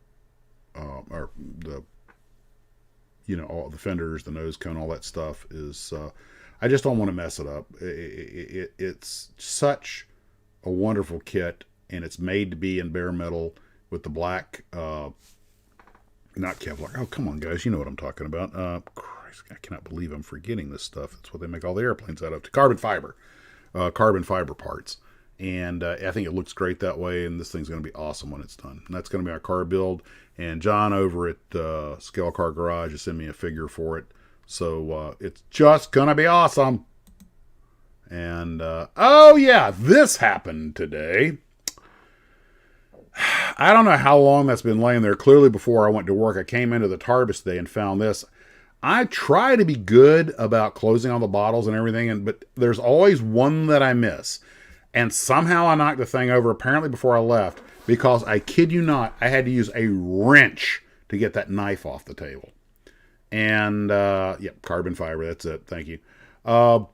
the fenders, the nose cone, all that stuff is. I just don't want to mess it up. It's such a wonderful kit, and it's made to be in bare metal with the black, not Kevlar. Oh, come on, guys. You know what I'm talking about. Christ, I cannot believe I'm forgetting this stuff. That's what they make all the airplanes out of. Carbon fiber parts. And I think it looks great that way, and this thing's going to be awesome when it's done. And that's going to be our car build. And John over at Scale Car Garage has sent me a figure for it. So it's just going to be awesome. And, this happened today. I don't know how long that's been laying there. Clearly before I went to work, I came into the Tarbis today and found this. I try to be good about closing all the bottles and everything, but there's always one that I miss. And somehow I knocked the thing over apparently before I left because, I kid you not, I had to use a wrench to get that knife off the table. And, carbon fiber, that's it. Thank you. So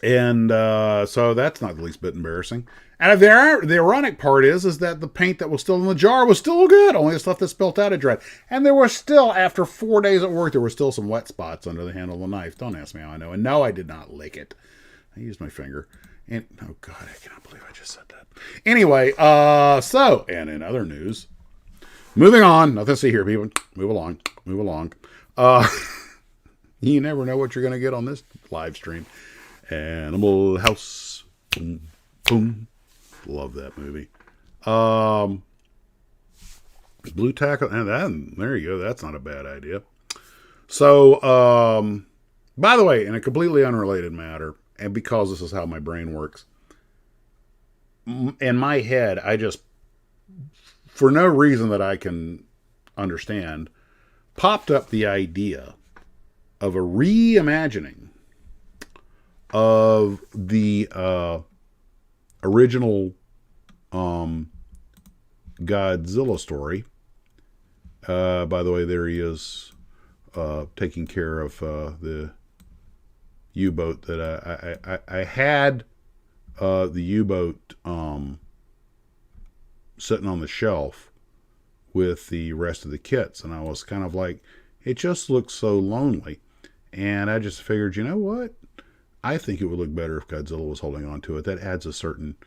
that's not the least bit embarrassing. And the ironic part is that the paint that was still in the jar was still good. Only the stuff that spilt out had dried. And there were still, after 4 days at work, there were still some wet spots under the handle of the knife. Don't ask me how I know. And no, I did not lick it. I used my finger. And, oh God, I cannot believe I just said that. Anyway, and in other news, moving on. Nothing to see here, people. Move along. Move along. You never know what you're going to get on this live stream. Animal House. Boom, boom. Love that movie. Blue Tackle. And there you go. That's not a bad idea. So, by the way, in a completely unrelated matter, and because this is how my brain works, in my head, I just, for no reason that I can understand, popped up the idea of a reimagining of the original Godzilla story. By the way, there he is taking care of the U-boat that I had the U-boat sitting on the shelf with the rest of the kits, and I was kind of like, it just looks so lonely, and I just figured, you know what, I think it would look better if Godzilla was holding on to it. That adds a certain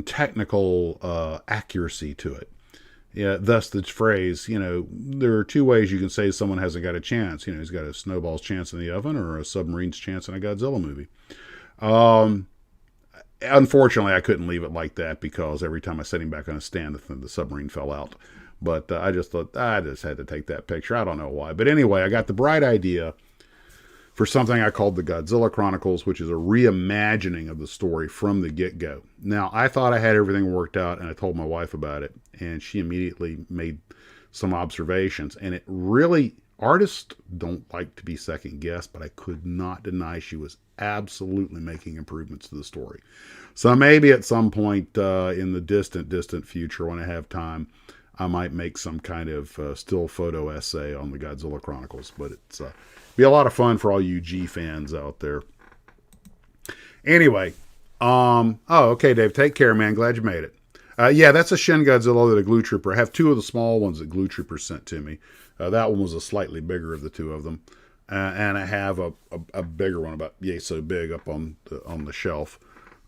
technical accuracy to it. Yeah, thus the phrase, there are 2 ways you can say someone hasn't got a chance. He's got a snowball's chance in the oven or a submarine's chance in a Godzilla movie. Unfortunately, I couldn't leave it like that because every time I set him back on a stand, the submarine fell out. But I just thought, I just had to take that picture. I don't know why. But anyway, I got the bright idea for something I called the Godzilla Chronicles, which is a reimagining of the story from the get-go. Now, I thought I had everything worked out, and I told my wife about it, and she immediately made some observations. And it really, artists don't like to be second-guessed, but I could not deny she was absolutely making improvements to the story. So maybe at some point in the distant future, when I have time, I might make some kind of still photo essay on the Godzilla Chronicles. But it's be a lot of fun for all you G fans out there. Anyway, okay, Dave, take care, man. Glad you made it. Yeah, that's a Shin Godzilla that a Glue Trooper. I have 2 of the small ones that Glue Trooper sent to me. That one was a slightly bigger of the 2 of them. And I have a bigger one, about yay so big, up on the shelf.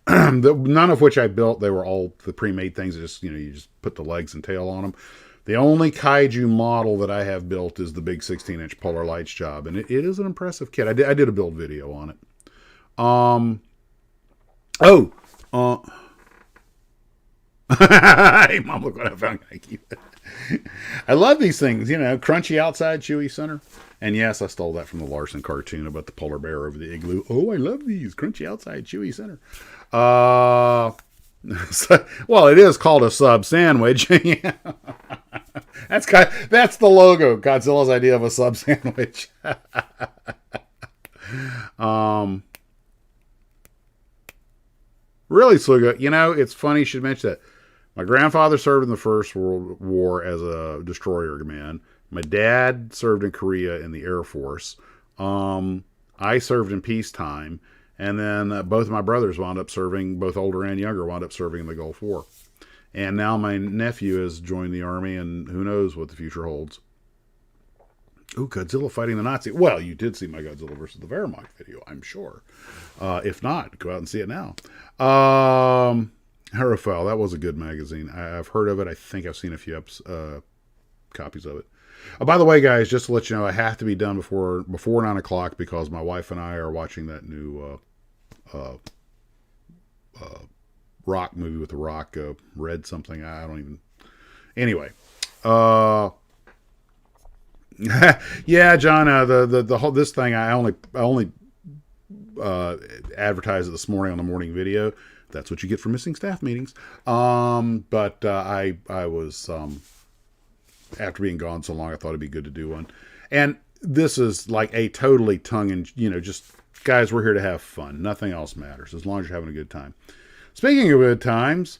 None of which I built. They were all the pre-made things. Just you just put the legs and tail on them. The only kaiju model that I have built is the big 16-inch Polar Lights job, and it is an impressive kit. I did a build video on it. Hey, Mom, look what I found. I keep it. I love these things, crunchy outside, chewy center. And yes, I stole that from the Larson cartoon about the polar bear over the igloo. Oh, I love these, crunchy outside, chewy center. Well, it is called a sub sandwich. Yeah. That's the logo. Godzilla's idea of a sub sandwich. Really, Sluga, it's funny you should mention that. My grandfather served in the First World War as a destroyer man. My dad served in Korea in the Air Force. I served in peacetime. And then both of my brothers wound up serving, both older and younger, wound up serving in the Gulf War. And now my nephew has joined the Army, and who knows what the future holds. Ooh, Godzilla fighting the Nazi. Well, you did see my Godzilla versus the Wehrmacht video, I'm sure. If not, go out and see it now. Herofel, that was a good magazine. I've heard of it. I think I've seen a few copies of it. By the way, guys, just to let you know, I have to be done before 9 o'clock because my wife and I are watching that new Rock movie with the Rock, Red something. I don't even. Anyway, yeah, John. The whole this thing. I only advertised it this morning on the morning video. That's what you get for missing staff meetings. But I was after being gone so long, I thought it'd be good to do one. And this is like a totally just guys, we're here to have fun. Nothing else matters as long as you're having a good time. Speaking of good times,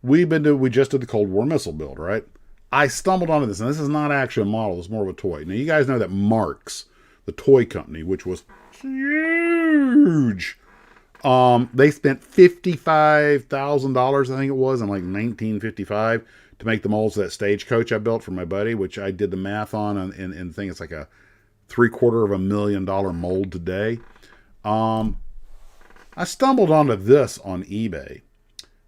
we just did the Cold War missile build, right? I stumbled onto this, and this is not actually a model, it's more of a toy. Now, you guys know that Marx, the toy company, which was huge, They spent $55,000, I think it was, in like 1955 to make the molds of that stagecoach I built for my buddy, which I did the math on, and think it's like a $750,000 mold today. I stumbled onto this on eBay.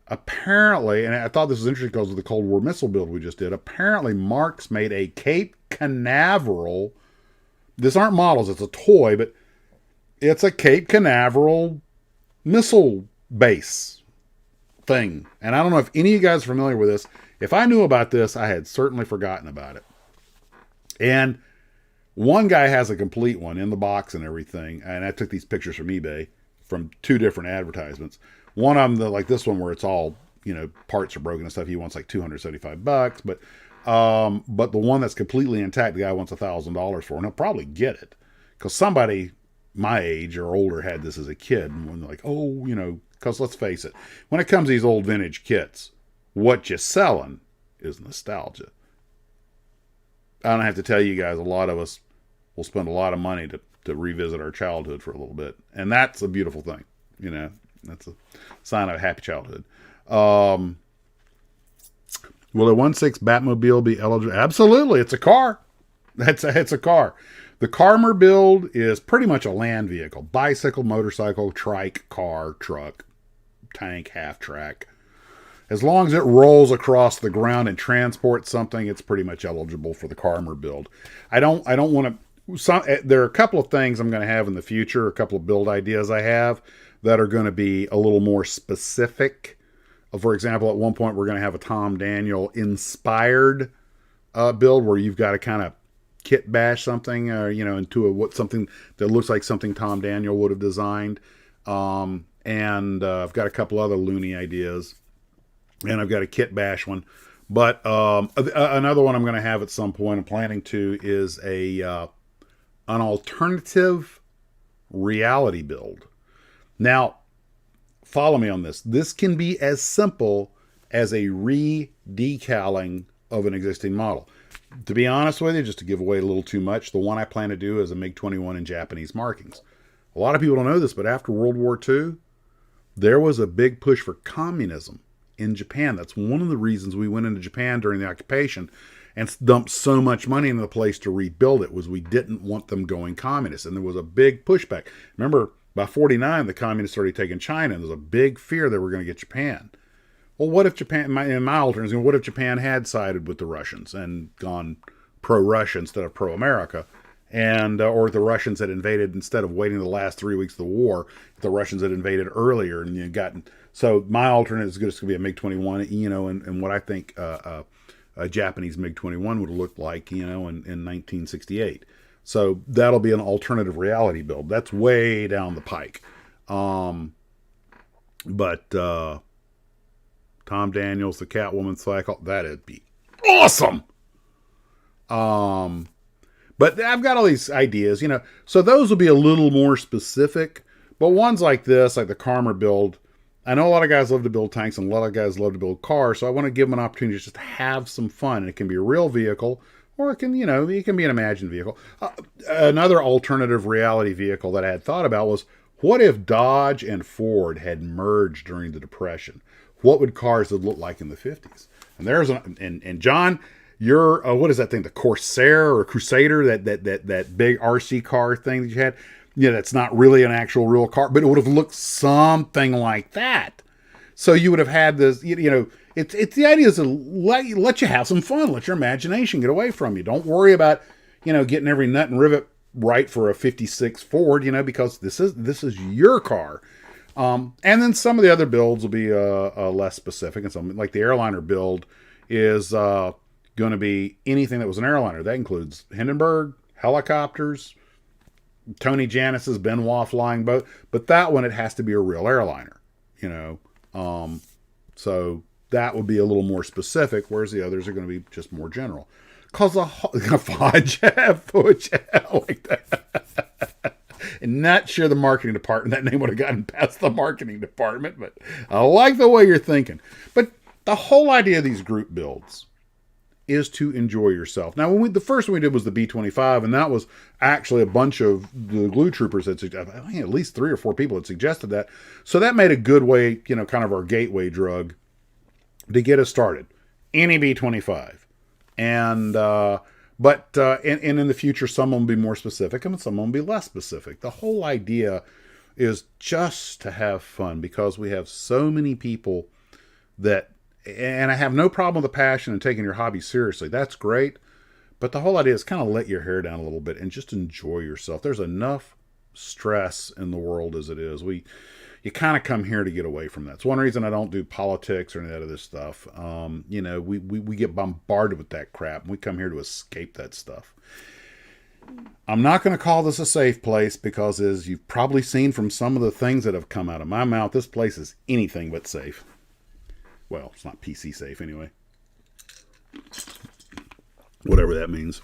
Apparently, and I thought this was interesting because of the Cold War missile build we just did, apparently Marx made a Cape Canaveral. This aren't models, it's a toy, but it's a Cape Canaveral missile base thing. And I don't know if any of you guys are familiar with this. If I knew about this, I had certainly forgotten about it. And one guy has a complete one in the box and everything. And I took these pictures from eBay from 2 different advertisements. One of them, like this one, where it's all, parts are broken and stuff, he wants like $275. But the one that's completely intact, the guy wants $1,000 for, and he'll probably get it because somebody my age or older had this as a kid, and when they're like, because let's face it, when it comes to these old vintage kits, what you're selling is nostalgia. I don't have to tell you guys, a lot of us will spend a lot of money to revisit our childhood for a little bit, and that's a beautiful thing. That's a sign of a happy childhood. Will a 1.6 Batmobile be eligible? Absolutely, it's a car. It's a car. The Karmer build is pretty much a land vehicle. Bicycle, motorcycle, trike, car, truck, tank, half-track. As long as it rolls across the ground and transports something, it's pretty much eligible for the Karmer build. I don't want to... There are a couple of things I'm going to have in the future, a couple of build ideas I have that are going to be a little more specific. For example, at one point, we're going to have a Tom Daniel inspired build where you've got to kind of kit bash something, into something that looks like something Tom Daniel would have designed. And I've got a couple other loony ideas, and I've got a kit bash one. But another one I'm going to have at some point, I'm planning to, is an alternative reality build. Now, follow me on this. This can be as simple as a re-decaling of an existing model. To be honest with you, just to give away a little too much, the one I plan to do is a MiG-21 in Japanese markings. A lot of people don't know this, but after World War II, there was a big push for communism in Japan. That's one of the reasons we went into Japan during the occupation and dumped so much money into the place to rebuild it, was we didn't want them going communist. And there was a big pushback. Remember, by 49, the communists started taking China, and there was a big fear they were going to get Japan. Well, what if Japan, in my alternative, what if Japan had sided with the Russians and gone pro-Russia instead of pro-America? And, or the Russians had invaded, instead of waiting the last 3 weeks of the war, the Russians had invaded earlier and gotten, so my alternate is just going to be a MiG-21, and what I think a Japanese MiG-21 would have looked like, in 1968. So that'll be an alternative reality build. That's way down the pike. But Tom Daniels, the Catwoman cycle, that'd be awesome. But I've got all these ideas, so those will be a little more specific. But ones like this, like the Karmer build, I know a lot of guys love to build tanks and a lot of guys love to build cars, so I want to give them an opportunity to just have some fun. And it can be a real vehicle, or it can, it can be an imagined vehicle. Another alternative reality vehicle that I had thought about was, what if Dodge and Ford had merged during the Depression? What would cars have looked like in the 50s? And there's and John, you're what is that thing? The Corsair or Crusader, that big RC car thing that you had. That's not really an actual real car, but it would have looked something like that. So you would have had this, it's the idea is to let you have some fun, let your imagination get away from you. Don't worry about, getting every nut and rivet right for a 56 Ford, because this is your car. And then some of the other builds will be less specific, and some, like the airliner build, is going to be anything that was an airliner. That includes Hindenburg, helicopters, Tony Jannus's Benoit flying boat, but that one, it has to be a real airliner, so that would be a little more specific, whereas the others are going to be just more general. Cause fudge like that. And not sure the marketing department, that name would have gotten past the marketing department, but I like the way you're thinking. But the whole idea of these group builds is to enjoy yourself. Now, the first one we did was the B25, and that was actually a bunch of the glue troopers that I think at least 3 or 4 people had suggested that. So that made a good way, kind of our gateway drug to get us started. Any B25. And, but in the future, some will be more specific and some will be less specific. The whole idea is just to have fun, because we have so many people that, and I have no problem with the passion and taking your hobby seriously. That's great. But the whole idea is kind of let your hair down a little bit and just enjoy yourself. There's enough stress in the world as it is. You kind of come here to get away from that. It's one reason I don't do politics or any of this stuff. We get bombarded with that crap, and we come here to escape that stuff. I'm not going to call this a safe place, because as you've probably seen from some of the things that have come out of my mouth, this place is anything but safe. Well, it's not PC safe anyway. Whatever that means.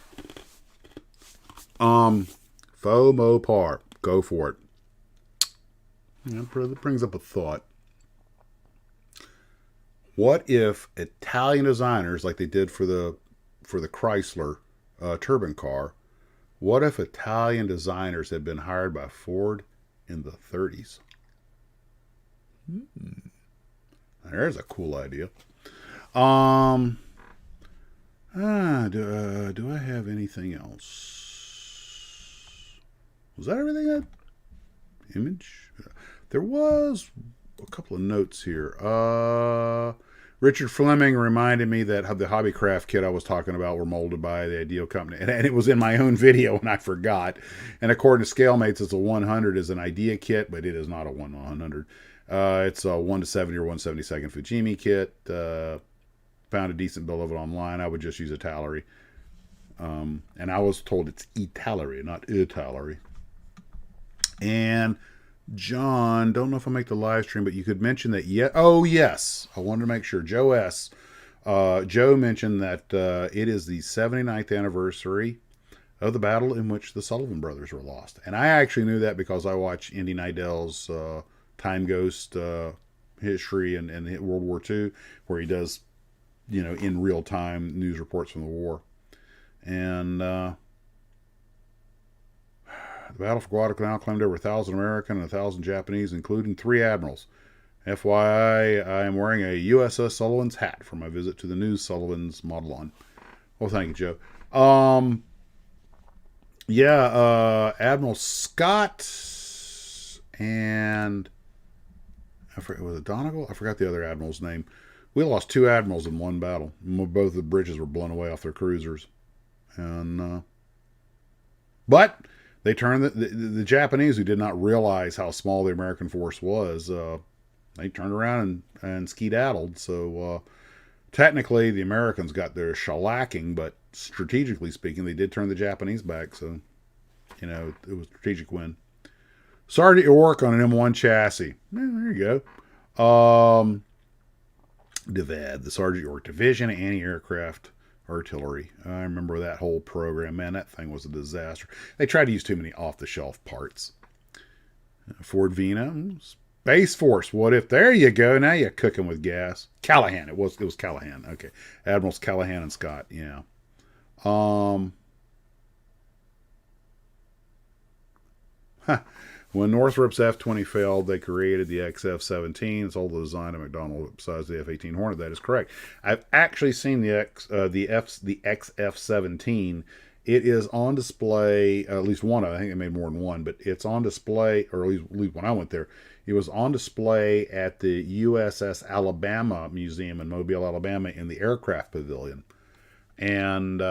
FOMO par. Go for it. That brings up a thought. What if Italian designers, like they did for the Chrysler turbine car, what if Italian designers had been hired by Ford in the 30s? There's a cool idea. Do I have anything else? Was that everything? Image? There was a couple of notes here. Richard Fleming reminded me that the Hobbycraft kit I was talking about were molded by the Ideal Company. And it was in my own video and I forgot. And according to ScaleMates, it's a 100 is an Idea kit, but it is not a 100. It's a 1-70 or 1/72 Fujimi kit. Found a decent bill of it online. I would just use a Tallery. And I was told it's E-Tallery, not E-Tallery. And John, don't know if I'll make the live stream, but you could mention that yet. Oh, yes. I wanted to make sure. Joe S. Joe mentioned that it is the 79th anniversary of the battle in which the Sullivan brothers were lost. And I actually knew that because I watched Indy Nidell's Time Ghost history and World War II, where he does, in real time news reports from the war. And the Battle for Guadalcanal claimed over 1,000 American and 1,000 Japanese, including 3 admirals. FYI, I am wearing a USS Sullivan's hat for my visit to the new Sullivan's Model on. Well, thank you, Joe. Admiral Scott and was it Donegal? I forgot the other admiral's name. We lost 2 admirals in one battle. Both the bridges were blown away off their cruisers. And but they turned the Japanese, who did not realize how small the American force was, they turned around and skedaddled. So technically the Americans got their shellacking, but strategically speaking, they did turn the Japanese back. So, it was a strategic win. Started your work on an M1 chassis. There you go. DIVAD, the Sergeant York Division Anti-Aircraft Artillery. I remember that whole program. Man, that thing was a disaster. They tried to use too many off-the-shelf parts. Ford Vina, Space Force. What if? There you go. Now you're cooking with gas. Callahan. It was Callahan. Okay. Admirals Callahan and Scott. Yeah. When Northrop's F-20 failed, they created the XF-17. It's all the design of McDonnell besides the F-18 Hornet. That is correct. I've actually seen the XF-17. It is on display, at least one. I think they made more than one, but it's on display, or at least when I went there, it was on display at the USS Alabama Museum in Mobile, Alabama, in the aircraft pavilion. And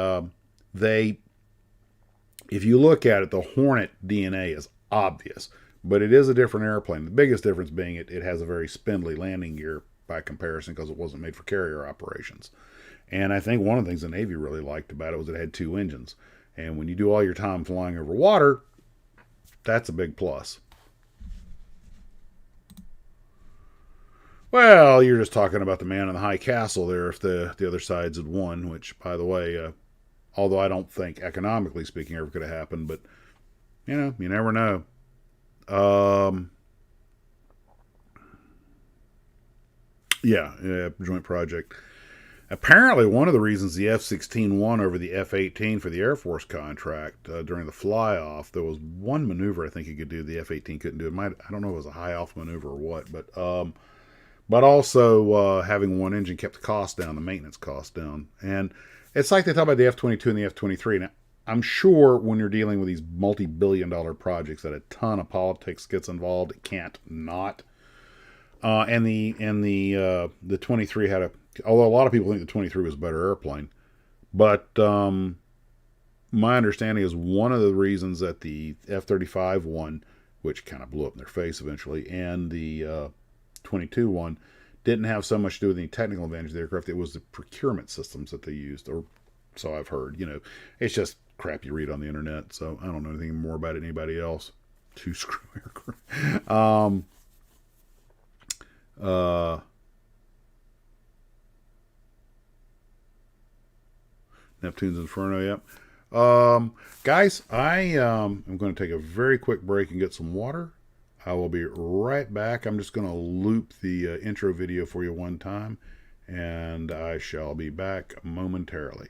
if you look at it, the Hornet DNA is obvious, but it is a different airplane. The biggest difference being it has a very spindly landing gear by comparison, because it wasn't made for carrier operations. And I think one of the things the Navy really liked about it was it had 2 engines. And when you do all your time flying over water, that's a big plus. Well, you're just talking about the man in the high castle there if the other sides had won, which, by the way, although I don't think economically speaking ever could have happened, but you never know. Joint project. Apparently, one of the reasons the F-16 won over the F-18 for the Air Force contract during the fly-off, there was one maneuver I think you could do the F-18 couldn't do. I don't know if it was a high-off maneuver or what, but also having one engine kept the cost down, the maintenance cost down. And it's like they talk about the F-22 and the F-23. Now, I'm sure when you're dealing with these multi-billion-dollar projects that a ton of politics gets involved, it can't not. And the 23 had a, although a lot of people think the 23 was a better airplane, but my understanding is one of the reasons that the F-35 won, which kind of blew up in their face eventually, and the 22 one didn't have so much to do with any technical advantage of the aircraft. It was the procurement systems that they used, or so I've heard. It's just crap you read on the internet, so I don't know anything more about it than anybody else. Two screw aircraft. Neptune's Inferno, yep. Guys, I am going to take a very quick break and get some water. I will be right back. I'm just going to loop the intro video for you one time, and I shall be back momentarily.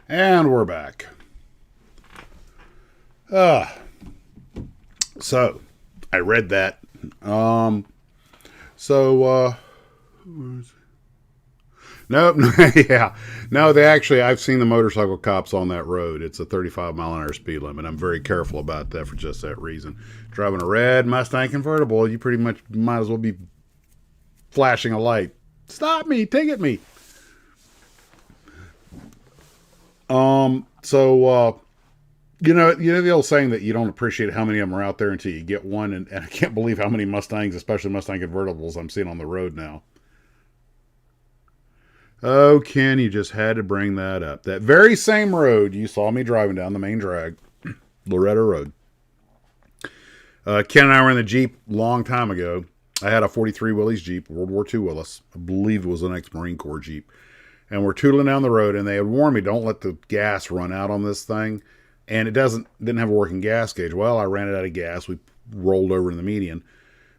And we're back. So I read that. Nope. Yeah. No, I've seen the motorcycle cops on that road. It's a 35 mile an hour speed limit. I'm very careful about that for just that reason. Driving a red Mustang convertible, you pretty much might as well be flashing a light. Stop me, ticket me. You know the old saying that you don't appreciate how many of them are out there until you get one, and I can't believe how many Mustangs, especially Mustang convertibles, I'm seeing on the road now. Oh, Ken, you just had to bring that up. That very same road you saw me driving down, the main drag, Loretta Road. Ken and I were in the Jeep a long time ago. I had a 43 Willys Jeep, World War II Willys. I believe it was an ex-Marine Corps Jeep. And we're tootling down the road, and they had warned me, don't let the gas run out on this thing. And it didn't have a working gas gauge. Well, I ran it out of gas. We rolled over in the median.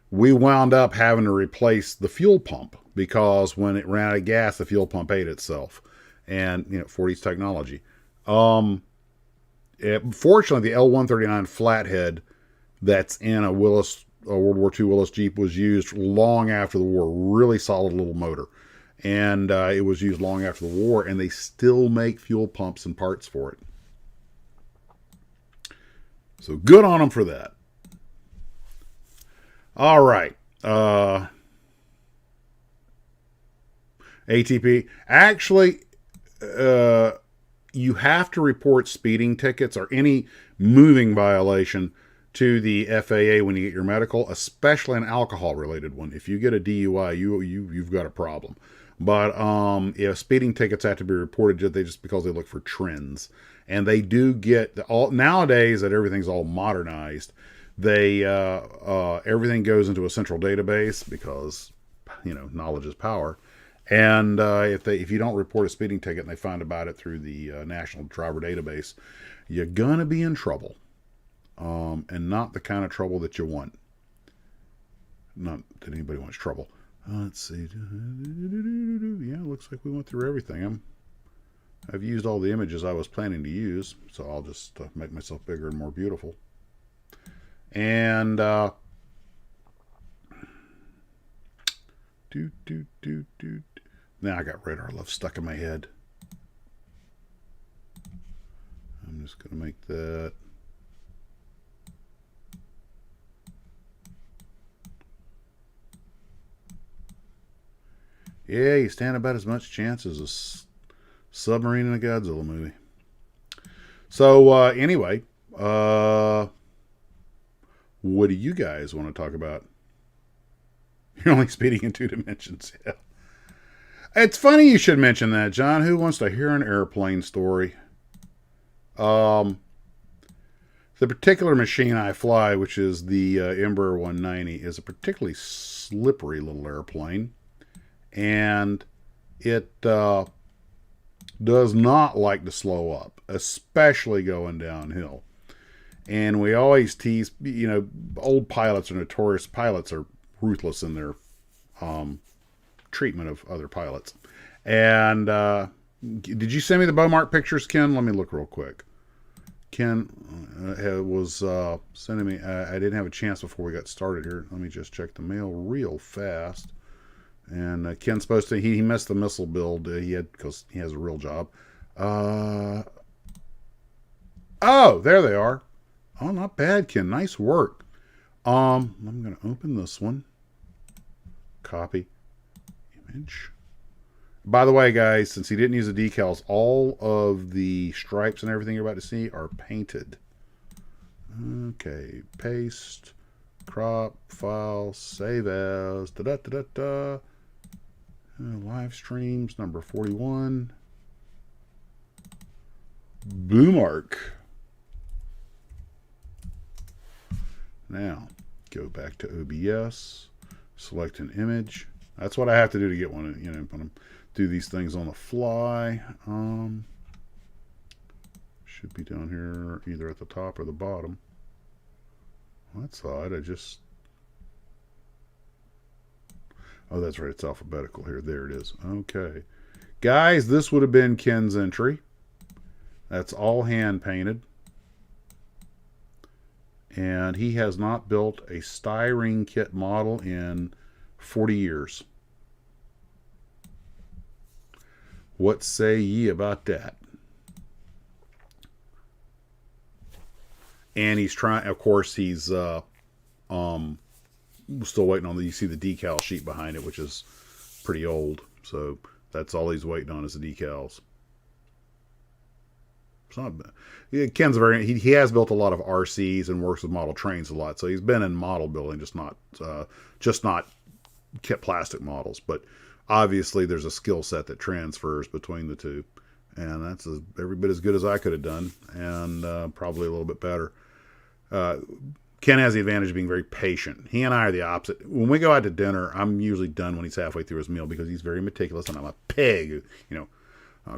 We wound up having to replace the fuel pump because when it ran out of gas, the fuel pump ate itself. And, 40s technology. Fortunately, the L139 flathead that's in a World War II Willys Jeep was used long after the war. Really solid little motor. And it was used long after the war, and they still make fuel pumps and parts for it. So good on them for that. All right. ATP. Actually, you have to report speeding tickets or any moving violation to the FAA when you get your medical, especially an alcohol-related one. If you get a DUI, you've got a problem. But if speeding tickets have to be reported just because they look for trends, and they do get nowadays that everything's all modernized, they everything goes into a central database because knowledge is power. And if you don't report a speeding ticket and they find about it through the National Driver Database, you're gonna be in trouble, and not the kind of trouble that you want. Not that anybody wants trouble. Let's see. Yeah, looks like we went through everything. I've used all the images I was planning to use, so I'll just make myself bigger and more beautiful. And now I got Radar Love stuck in my head. I'm just gonna make that. Yeah, you stand about as much chance as a submarine in a Godzilla movie. So, anyway, what do you guys want to talk about? You're only speeding in 2 dimensions. Yeah. It's funny you should mention that, John. Who wants to hear an airplane story? The particular machine I fly, which is the Embraer 190, is a particularly slippery little airplane. And it does not like to slow up, especially going downhill. And we always tease, old pilots are notorious. Pilots are ruthless in their treatment of other pilots. And did you send me the Beaumont pictures, Ken? Let me look real quick. Ken was sending me. I didn't have a chance before we got started here. Let me just check the mail real fast. And Ken's supposed to, he missed the missile build he had because he has a real job. Oh, there they are. Oh, not bad, Ken. Nice work. I'm going to open this one. Copy. Image. By the way, guys, since he didn't use the decals, all of the stripes and everything you're about to see are painted. Okay. Paste. Crop. File. Save as. Da-da-da-da-da. Live streams number 41. Boomark. Now go back to OBS, select an image. That's what I have to do to get one. When I do these things on the fly. Should be down here either at the top or the bottom. Well, that's odd. Oh, that's right. It's alphabetical here. There it is. Okay. Guys, this would have been Ken's entry. That's all hand painted. And he has not built a styrene kit model in 40 years. What say ye about that? And he's trying, of course, he's still waiting on you see the decal sheet behind it, which is pretty old. So that's all he's waiting on is the decals. It's not bad. Ken's he has built a lot of RCs and works with model trains a lot. So he's been in model building, just not kit plastic models. But obviously there's a skill set that transfers between the two. And that's every bit as good as I could have done, and probably a little bit better. Ken has the advantage of being very patient. He and I are the opposite. When we go out to dinner, I'm usually done when he's halfway through his meal because he's very meticulous, and I'm a pig.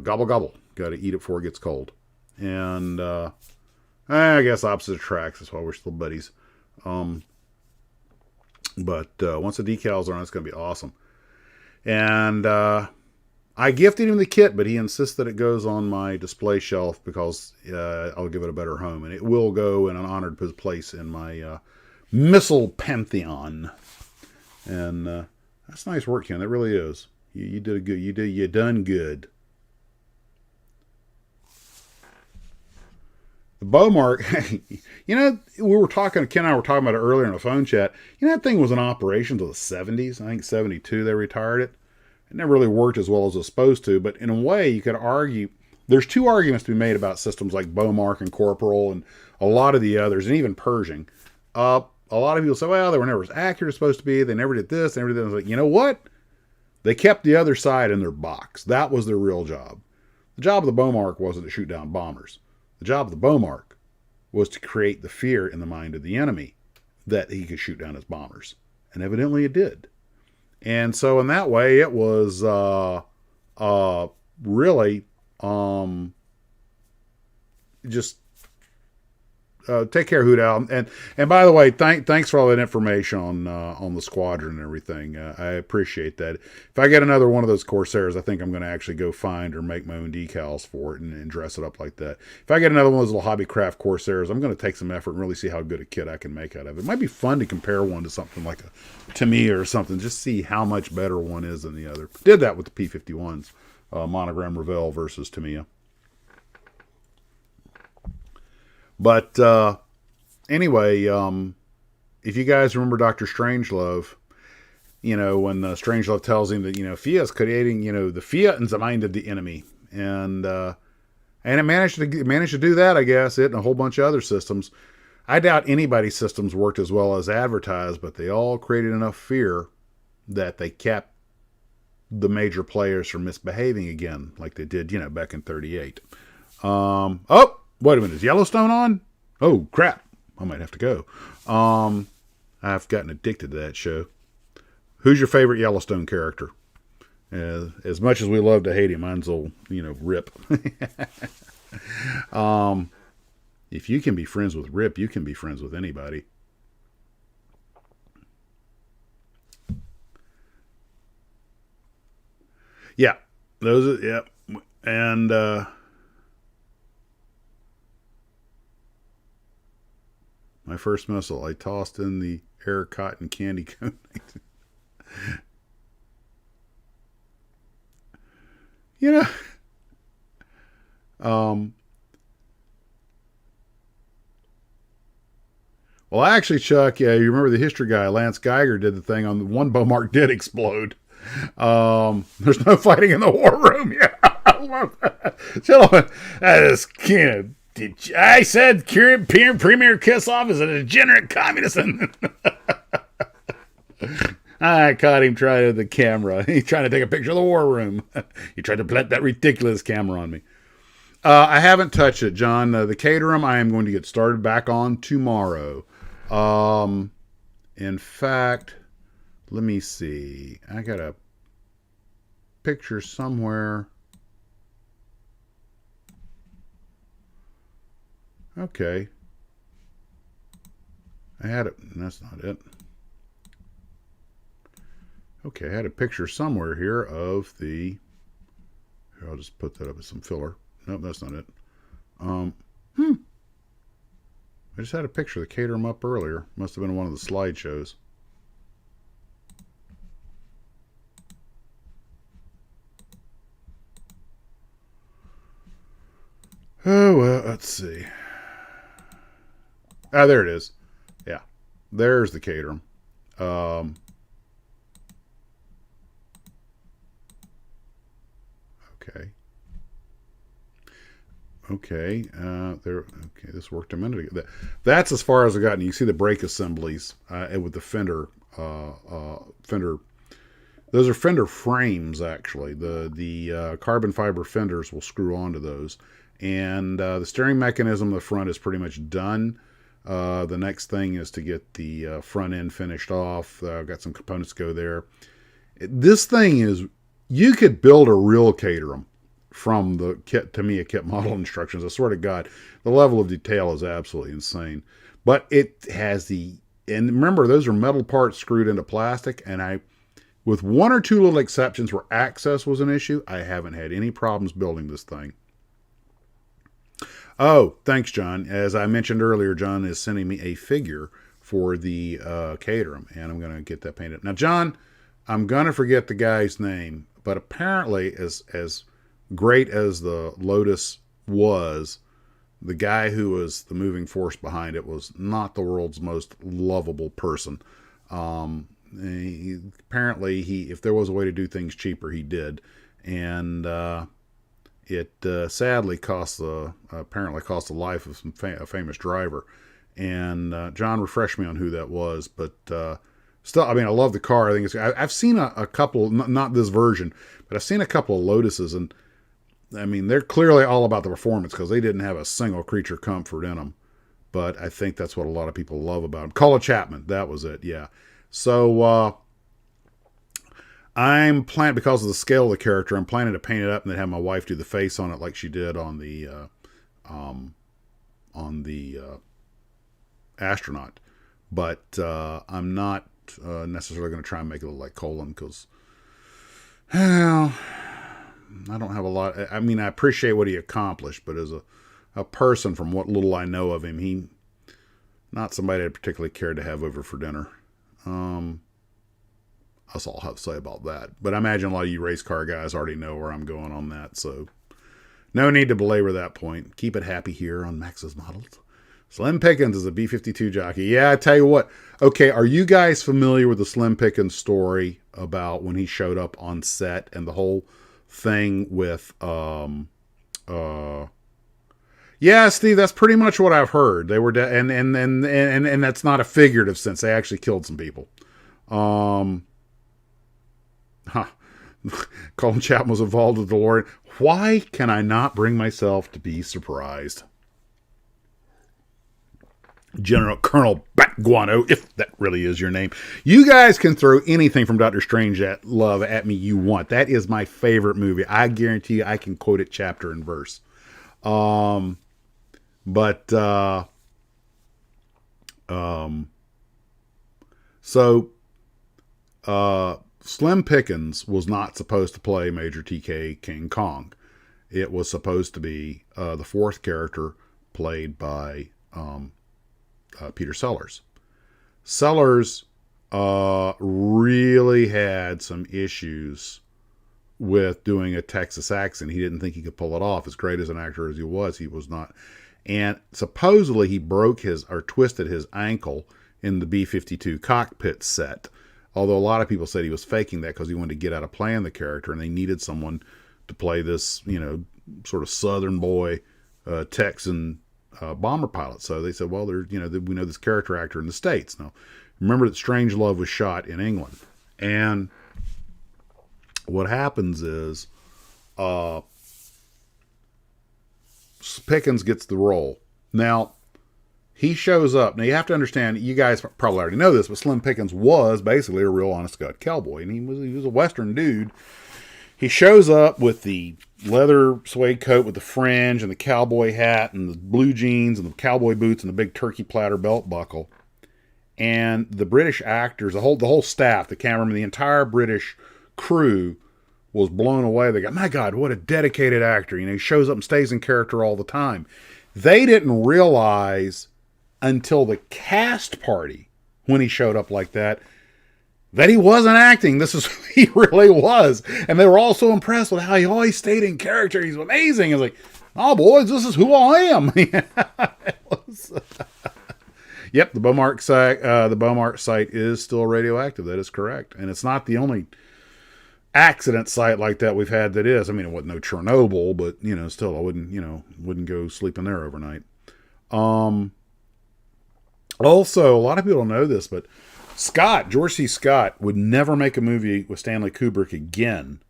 Gobble, gobble. Got to eat it before it gets cold. And I guess opposite attracts. That's why we're still buddies. But once the decals are on, it's going to be awesome. And I gifted him the kit, but he insists that it goes on my display shelf because I'll give it a better home. And it will go in an honored place in my missile pantheon. And that's nice work, Ken. That really is. You did a good. You done good. The Beaumark, Ken and I were talking about it earlier in a phone chat. That thing was in operation until the 70s. I think 72 they retired it. It never really worked as well as it was supposed to, but in a way you could argue, there's two arguments to be made about systems like Beaumark and Corporal and a lot of the others, and even Pershing. A lot of people say, well, they were never as accurate as supposed to be, they never did this, they never did that. I was like, you know what? They kept the other side in their box. That was their real job. The job of the Beaumark wasn't to shoot down bombers. The job of the Beaumark was to create the fear in the mind of the enemy that he could shoot down his bombers. And evidently it did. And so in that way, it was really just take care, Hoot Owl. And by the way, thanks for all that information on the squadron and everything. I appreciate that. If I get another one of those Corsairs, I think I'm going to actually go find or make my own decals for it and dress it up like that. If I get another one of those little Hobbycraft Corsairs, I'm going to take some effort and really see how good a kit I can make out of it. It might be fun to compare one to something like a Tamiya or something, just see how much better one is than the other. Did that with the P-51s, Monogram Revell versus Tamiya. But anyway, if you guys remember Dr. Strangelove, when Strangelove tells him that, Fia is creating, the Fia in the mind of the enemy. And it managed to do that, I guess, it and a whole bunch of other systems. I doubt anybody's systems worked as well as advertised, but they all created enough fear that they kept the major players from misbehaving again, like they did, back in 38. Wait a minute, is Yellowstone on? Oh, crap. I might have to go. I've gotten addicted to that show. Who's your favorite Yellowstone character? As much as we love to hate him, mine's old, Rip. If you can be friends with Rip, you can be friends with anybody. Yeah. And, my first missile, I tossed in the air cotton candy cone. Well, actually, Chuck, yeah, you remember the history guy, Lance Geiger, did the thing on the one Beaumark did explode. There's no fighting in the war room. Yeah, I love that. Gentlemen, that is kind of, I said Premier Kissoff is a degenerate communist. I caught him trying to the camera. He's trying to take a picture of the war room. He tried to plant that ridiculous camera on me. I haven't touched it, John. The Caterham I am going to get started back on tomorrow. In fact, let me see. I got a picture somewhere. Okay. I had it. That's not it. Okay, I had a picture somewhere here of the... Here, I'll just put that up as some filler. Nope, that's not it. I just had a picture of the Caterham up earlier. Must have been one of the slideshows. Oh, well, let's see. Ah, there it is. Yeah, there's the Caterham. Okay. Okay. There. Okay. This worked a minute ago. That's as far as I got. And you see the brake assemblies with the fender. Fender. Those are fender frames, actually. The carbon fiber fenders will screw onto those, and the steering mechanism in the front is pretty much done. The next thing is to get the front end finished off. I've got some components to go there. This thing is, you could build a real Caterham from the kit model instructions. I swear to God, the level of detail is absolutely insane. But it has and remember, those are metal parts screwed into plastic, and with one or two little exceptions where access was an issue, I haven't had any problems building this thing. Oh, thanks, John. As I mentioned earlier, John is sending me a figure for the Caterham, and I'm going to get that painted. Now, John, I'm going to forget the guy's name, but apparently, as great as the Lotus was, the guy who was the moving force behind it was not the world's most lovable person. Apparently, if there was a way to do things cheaper, he did, and it sadly apparently cost the life of a famous driver. And John refreshed me on who that was, but still, I mean, I love the car. I think I've seen a couple, not this version, but I've seen a couple of Lotuses, and I mean, they're clearly all about the performance because they didn't have a single creature comfort in them. But I think that's what a lot of people love about them. Colin Chapman, that was it, yeah. So I'm planning, because of the scale of the character, I'm planning to paint it up and then have my wife do the face on it like she did on the astronaut. But I'm not necessarily going to try and make it look like Colin because, well, I don't have a lot. I mean, I appreciate what he accomplished, but as a person, from what little I know of him, he not somebody I particularly cared to have over for dinner. That's all I have to say about that. But I imagine a lot of you race car guys already know where I'm going on that, so no need to belabor that point. Keep it happy here on Max's Models. Slim Pickens is a B-52 jockey. Yeah, I tell you what. Okay, are you guys familiar with the Slim Pickens story about when he showed up on set and the whole thing with yeah, Steve, that's pretty much what I've heard. They were and that's not a figurative sense. They actually killed some people. Colin Chapman was involved with the DeLorean. Why can I not bring myself to be surprised? General Colonel Batguano, if that really is your name. You guys can throw anything from Doctor Strange love at me you want. That is my favorite movie. I guarantee you I can quote it chapter and verse. Slim Pickens was not supposed to play Major TK King Kong. It was supposed to be the fourth character played by Peter Sellers. Sellers really had some issues with doing a Texas accent. He didn't think he could pull it off. As great as an actor as he was not. And supposedly he twisted his ankle in the B-52 cockpit set. Although a lot of people said he was faking that because he wanted to get out of playing the character, and they needed someone to play this, sort of Southern boy, Texan bomber pilot. So they said, well, we know this character actor in the States. Now, remember that Strangelove was shot in England. And what happens is Pickens gets the role. Now, he shows up. Now, you have to understand, you guys probably already know this, but Slim Pickens was basically a real honest-to-God cowboy, and he was a Western dude. He shows up with the leather suede coat with the fringe and the cowboy hat and the blue jeans and the cowboy boots and the big turkey platter belt buckle. And the British actors, the whole staff, the cameraman, the entire British crew was blown away. They go, my God, what a dedicated actor. You know, he shows up and stays in character all the time. They didn't realize until the cast party, when he showed up like that he wasn't acting. This is who he really was. And they were all so impressed with how he always stayed in character. He's amazing. It's like, oh, boys, this is who I am. Yep, the Beaumont site is still radioactive. That is correct. And it's not the only accident site like that we've had that is. I mean, it wasn't no Chernobyl, but, you know, still, I wouldn't go sleeping there overnight. Also, a lot of people don't know this, but George C. Scott would never make a movie with Stanley Kubrick again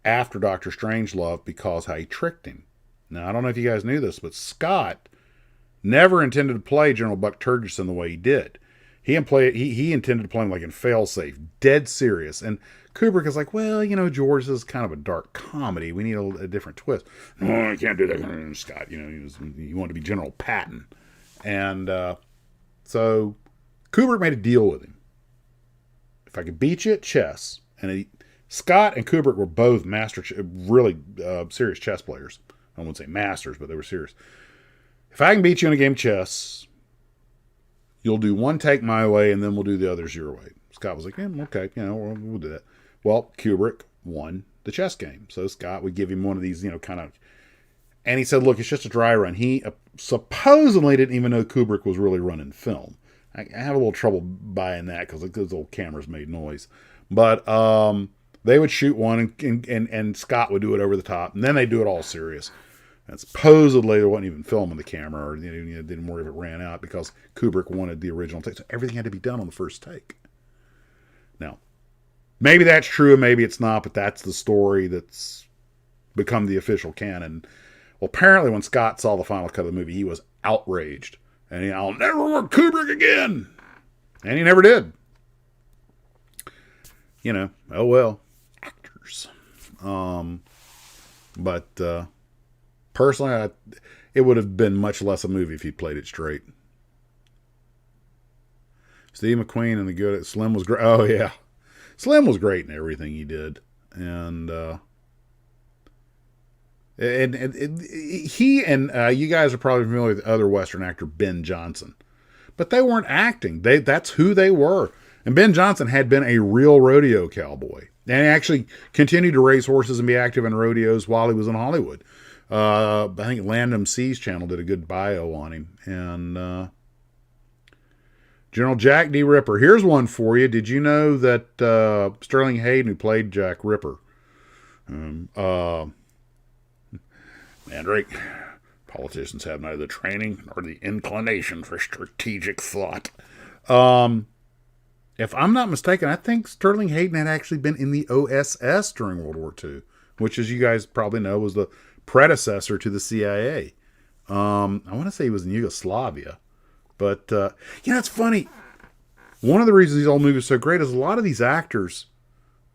after Doctor Strangelove because how he tricked him. Now, I don't know if you guys knew this, but Scott never intended to play General Buck Turgidson the way he did. He intended to play him like in Failsafe, dead serious. And Kubrick is like, well, you know, George, this is kind of a dark comedy. We need a different twist. No, I can't do that, Scott. You know, he wanted to be General Patton. And so Kubrick made a deal with him. If I could beat you at chess, and Scott and Kubrick were both really serious chess players. I wouldn't say masters, but they were serious. If I can beat you in a game of chess, you'll do one take my way, and then we'll do the others your way. Scott was like, yeah, okay, you know, we'll do that. Well, Kubrick won the chess game, so Scott would give him one of these, you know, kind of. And he said, look, it's just a dry run. He supposedly didn't even know Kubrick was really running film. I have a little trouble buying that because those old cameras made noise. But they would shoot one and Scott would do it over the top. And then they'd do it all serious. And supposedly there wasn't even film on the camera, or didn't worry if it ran out because Kubrick wanted the original take. So everything had to be done on the first take. Now, maybe that's true, maybe it's not, but that's the story that's become the official canon. Well, apparently when Scott saw the final cut of the movie, he was outraged. And I'll never work Kubrick again. And he never did. You know, oh well. Actors. But personally, it would have been much less a movie if he played it straight. Steve McQueen and the good Slim was great. Oh, yeah. Slim was great in everything he did. And he and you guys are probably familiar with the other Western actor Ben Johnson, but they weren't acting. That's who they were. And Ben Johnson had been a real rodeo cowboy, and he actually continued to raise horses and be active in rodeos while he was in Hollywood. I think Land MC's channel did a good bio on him. And General Jack D. Ripper. Here's one for you. Did you know that Sterling Hayden, who played Jack Ripper, Mandrake, politicians have neither the training nor the inclination for strategic thought. If I'm not mistaken, I think Sterling Hayden had actually been in the OSS during World War II, which, as you guys probably know, was the predecessor to the CIA. I want to say he was in Yugoslavia. But, you know, it's funny. One of the reasons these old movies are so great is a lot of these actors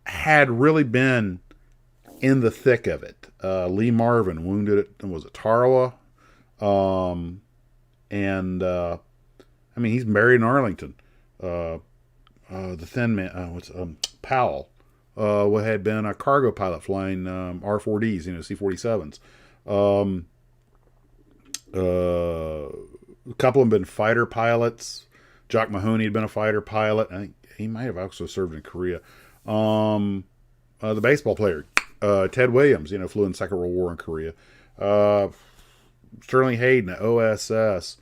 had really been in the thick of it. Lee Marvin, wounded at, was it Tarawa? I mean, he's buried in Arlington. The Thin Man, Powell, had been a cargo pilot flying R-4Ds, C-47s. A couple of them been fighter pilots. Jock Mahoney had been a fighter pilot. I think he might have also served in Korea. The baseball player, Ted Williams, flew in the Second World War in Korea. Sterling Hayden, OSS.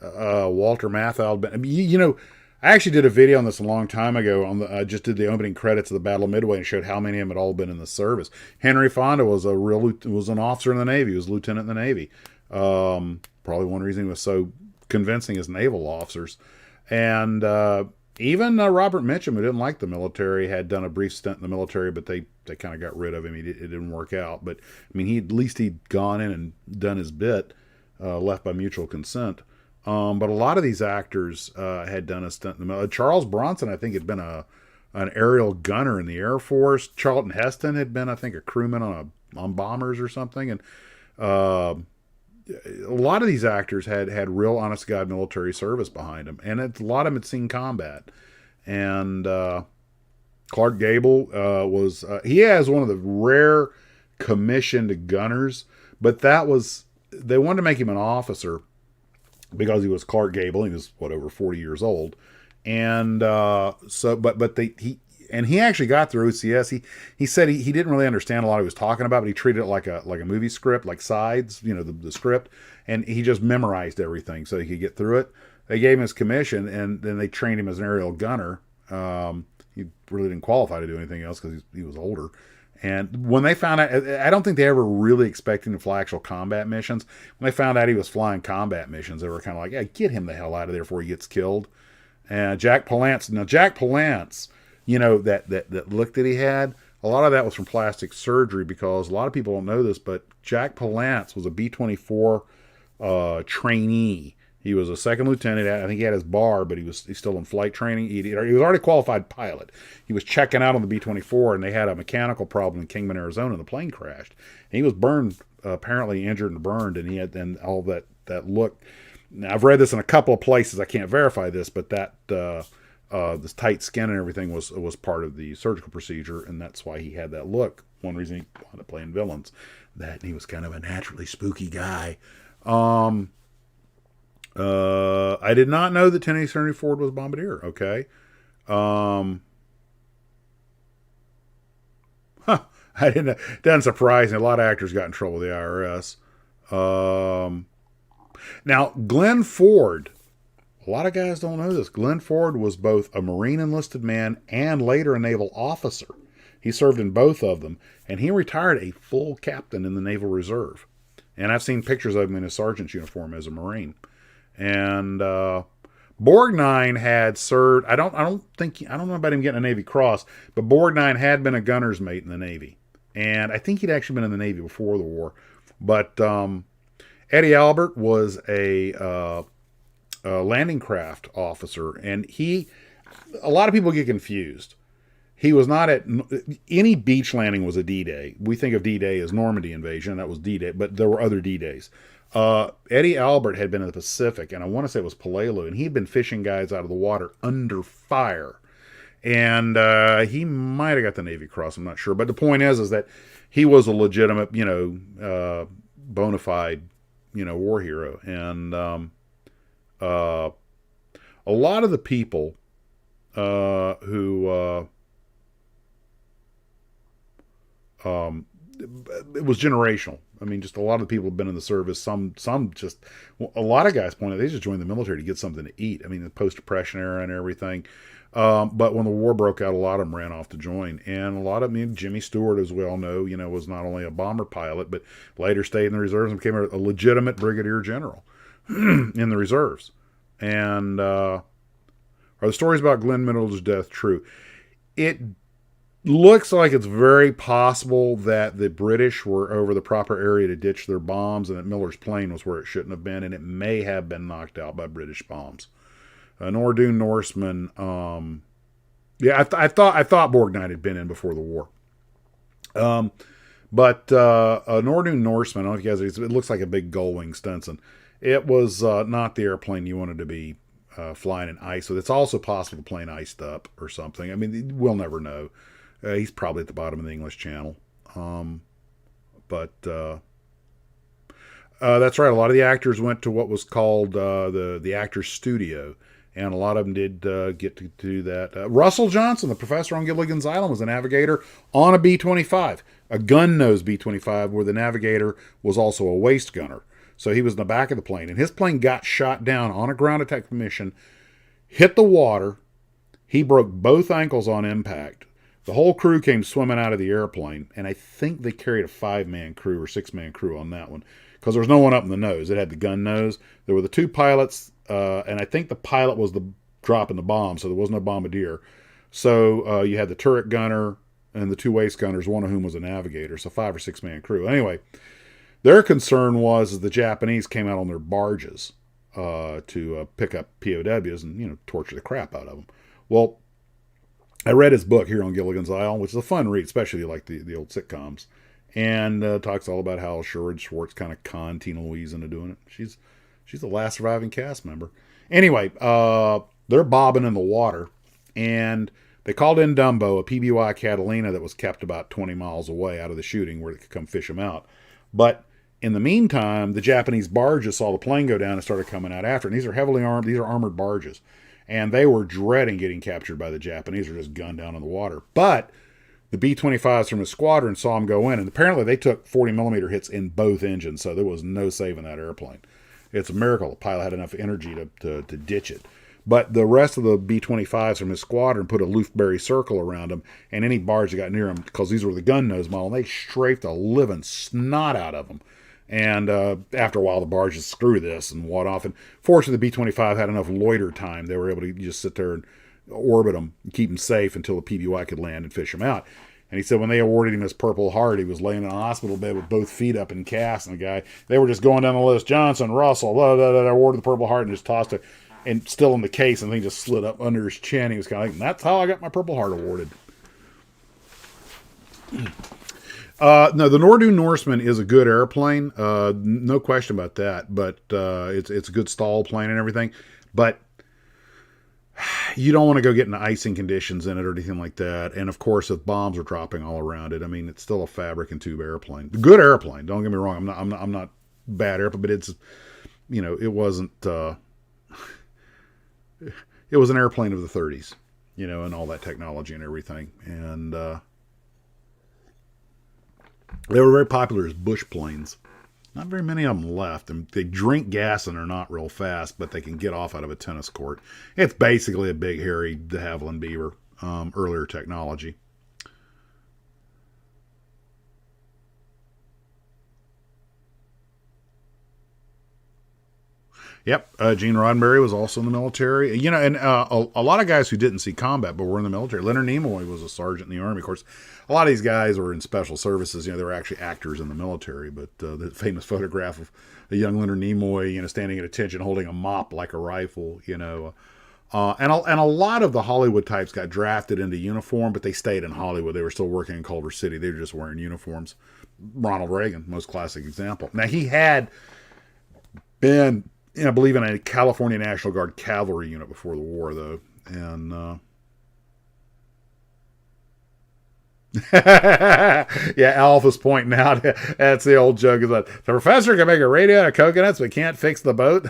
Walter Matthau. I actually did a video on this a long time ago. I just did the opening credits of the Battle of Midway and showed how many of them had all been in the service. Henry Fonda was an officer in the Navy. He was a lieutenant in the Navy. Probably one reason he was so convincing as naval officers. And even Robert Mitchum, who didn't like the military, had done a brief stint in the military, but they kind of got rid of him. It didn't work out. But I mean, at least he'd gone in and done his bit, left by mutual consent. But a lot of these actors had done a stint in the military. Charles Bronson, I think, had been an aerial gunner in the Air Force. Charlton Heston had been, I think, a crewman on bombers or something. And a lot of these actors had real, honest to God military service behind them. And a lot of them had seen combat. And Clark Gable he has one of the rare commissioned gunners, but they wanted to make him an officer because he was Clark Gable. He was over 40 years old, and he actually got through OCS. He said he didn't really understand a lot he was talking about, but he treated it like a movie script, like sides, the script, and he just memorized everything so he could get through it. They gave him his commission, and then they trained him as an aerial gunner. He really didn't qualify to do anything else because he was older. And when they found out, I don't think they ever really expected him to fly actual combat missions. When they found out he was flying combat missions, they were kind of like, yeah, get him the hell out of there before he gets killed. And Jack Palance, that look that he had, a lot of that was from plastic surgery, because a lot of people don't know this, but Jack Palance was a B-24 trainee. He was a second lieutenant. I think he had his bar, but he's still in flight training. He was already a qualified pilot. He was checking out on the B-24, and they had a mechanical problem in Kingman, Arizona, and the plane crashed. And he was burned, apparently injured and burned, and he had then all that look. Now, I've read this in a couple of places. I can't verify this, but that this tight skin and everything was part of the surgical procedure, and that's why he had that look. One reason he wanted to play in villains, that he was kind of a naturally spooky guy. I did not know that Tennessee Henry Ford was a bombardier. Okay. I didn't know. Doesn't surprise me. A lot of actors got in trouble with the IRS. Now, Glenn Ford, a lot of guys don't know this. Glenn Ford was both a Marine enlisted man and later a naval officer. He served in both of them, and he retired a full captain in the Naval Reserve. And I've seen pictures of him in his sergeant's uniform as a Marine. And Borgnine had served. I don't know about him getting a Navy Cross, but Borgnine had been a gunner's mate in the Navy, and I think he'd actually been in the Navy before the war. But Eddie Albert was a landing craft officer, and a lot of people get confused. He was not at any beach landing was a D-Day. We think of D-Day as Normandy invasion. That was D-Day, but there were other D-Days. Eddie Albert had been in the Pacific, and I want to say it was Palelu, and he'd been fishing guys out of the water under fire. And he might have got the Navy Cross, I'm not sure. But the point is that he was a legitimate, bona fide, war hero. And a lot of the people who it was generational. I mean, just a lot of the people have been in the service. Some just, a lot of guys pointed, they just joined the military to get something to eat. I mean, the post-Depression era and everything. But when the war broke out, a lot of them ran off to join. And a lot of them, Jimmy Stewart, as we all know, was not only a bomber pilot, but later stayed in the reserves and became a legitimate brigadier general in the reserves. And are the stories about Glenn Miller's death true? It looks like it's very possible that the British were over the proper area to ditch their bombs, and that Miller's plane was where it shouldn't have been, and it may have been knocked out by British bombs. Nordun Norseman, I thought Borgnine had been in before the war. But Nordun Norseman, I don't know if you guys, it looks like a big gull-wing Stetson. It was not the airplane you wanted to be flying in ice with. It's also possible the plane iced up or something. I mean, we'll never know. He's probably at the bottom of the English Channel. But that's right. A lot of the actors went to what was called the actor's studio, and a lot of them did get to do that. Russell Johnson, the professor on Gilligan's Island, was a navigator on a B-25, a gun-nose B-25, where the navigator was also a waist gunner. So he was in the back of the plane, and his plane got shot down on a ground attack mission, hit the water. He broke both ankles on impact. The whole crew came swimming out of the airplane, and I think they carried a 5-man crew or 6-man crew on that one, because there was no one up in the nose. It had the gun nose. There were the 2 pilots, and I think the pilot was the dropping the bomb, so there was no bombardier. So you had the turret gunner and the 2 waist gunners, one of whom was a navigator, so 5 or 6-man crew. Anyway, their concern was the Japanese came out on their barges to pick up POWs and torture the crap out of them. Well, I read his book here on Gilligan's Island, which is a fun read, especially like the old sitcoms, and talks all about how Sherwood Schwartz kind of conned Tina Louise into doing it. She's the last surviving cast member. Anyway, they're bobbing in the water, and They called in Dumbo, a PBY Catalina that was kept about 20 miles away out of the shooting where they could come fish them out. But in the meantime, the Japanese barges saw the plane go down and started coming out after. And these are heavily armed. These are armored barges. And they were dreading getting captured by the Japanese or just gunned down in the water. But the B-25s from the squadron saw them go in. And apparently they took 40-millimeter hits in both engines. So there was no saving that airplane. It's a miracle the pilot had enough energy to ditch it. But the rest of the B-25s from his squadron put a Loofberry circle around them, and any barge that got near them, because these were the gun nose model, and they strafed the living snot out of them. And after a while, the barges screw this and wad off. And fortunately, the B-25 had enough loiter time. They were able to just sit there and orbit them, and keep them safe until the PBY could land and fish them out. And he said when they awarded him his Purple Heart, he was laying in a hospital bed with both feet up in casts. And the guy, they were just going down the list. Johnson, Russell, blah, blah, blah, awarded the Purple Heart and just tossed it. And still in the case, and the thing just slid up under his chin. He was kind of like, that's how I got my Purple Heart awarded. No, the Nordun Norseman is a good airplane. No question about that. But it's a good stall plane and everything. But you don't want to go get into icing conditions in it or anything like that. And of course, if bombs are dropping all around it, I mean, it's still a fabric and tube airplane. Good airplane. Don't get me wrong. I'm not bad airplane, but it's, it wasn't. It was an airplane of the 30s, and all that technology and everything. And they were very popular as bush planes. Not very many of them left. And they drink gas and are not real fast, but they can get off out of a tennis court. It's basically a big, hairy de Havilland Beaver, earlier technology. Yep, Gene Roddenberry was also in the military. And a lot of guys who didn't see combat but were in the military. Leonard Nimoy was a sergeant in the Army. Of course, a lot of these guys were in special services. They were actually actors in the military. But the famous photograph of a young Leonard Nimoy, standing at attention, holding a mop like a rifle. And a lot of the Hollywood types got drafted into uniform, but they stayed in Hollywood. They were still working in Culver City. They were just wearing uniforms. Ronald Reagan, most classic example. Now, he had been, I believe, in a California National Guard cavalry unit before the war, though. And yeah, Alpha's pointing out. That's the old joke. Is that the professor can make a radio out of coconuts, but can't fix the boat.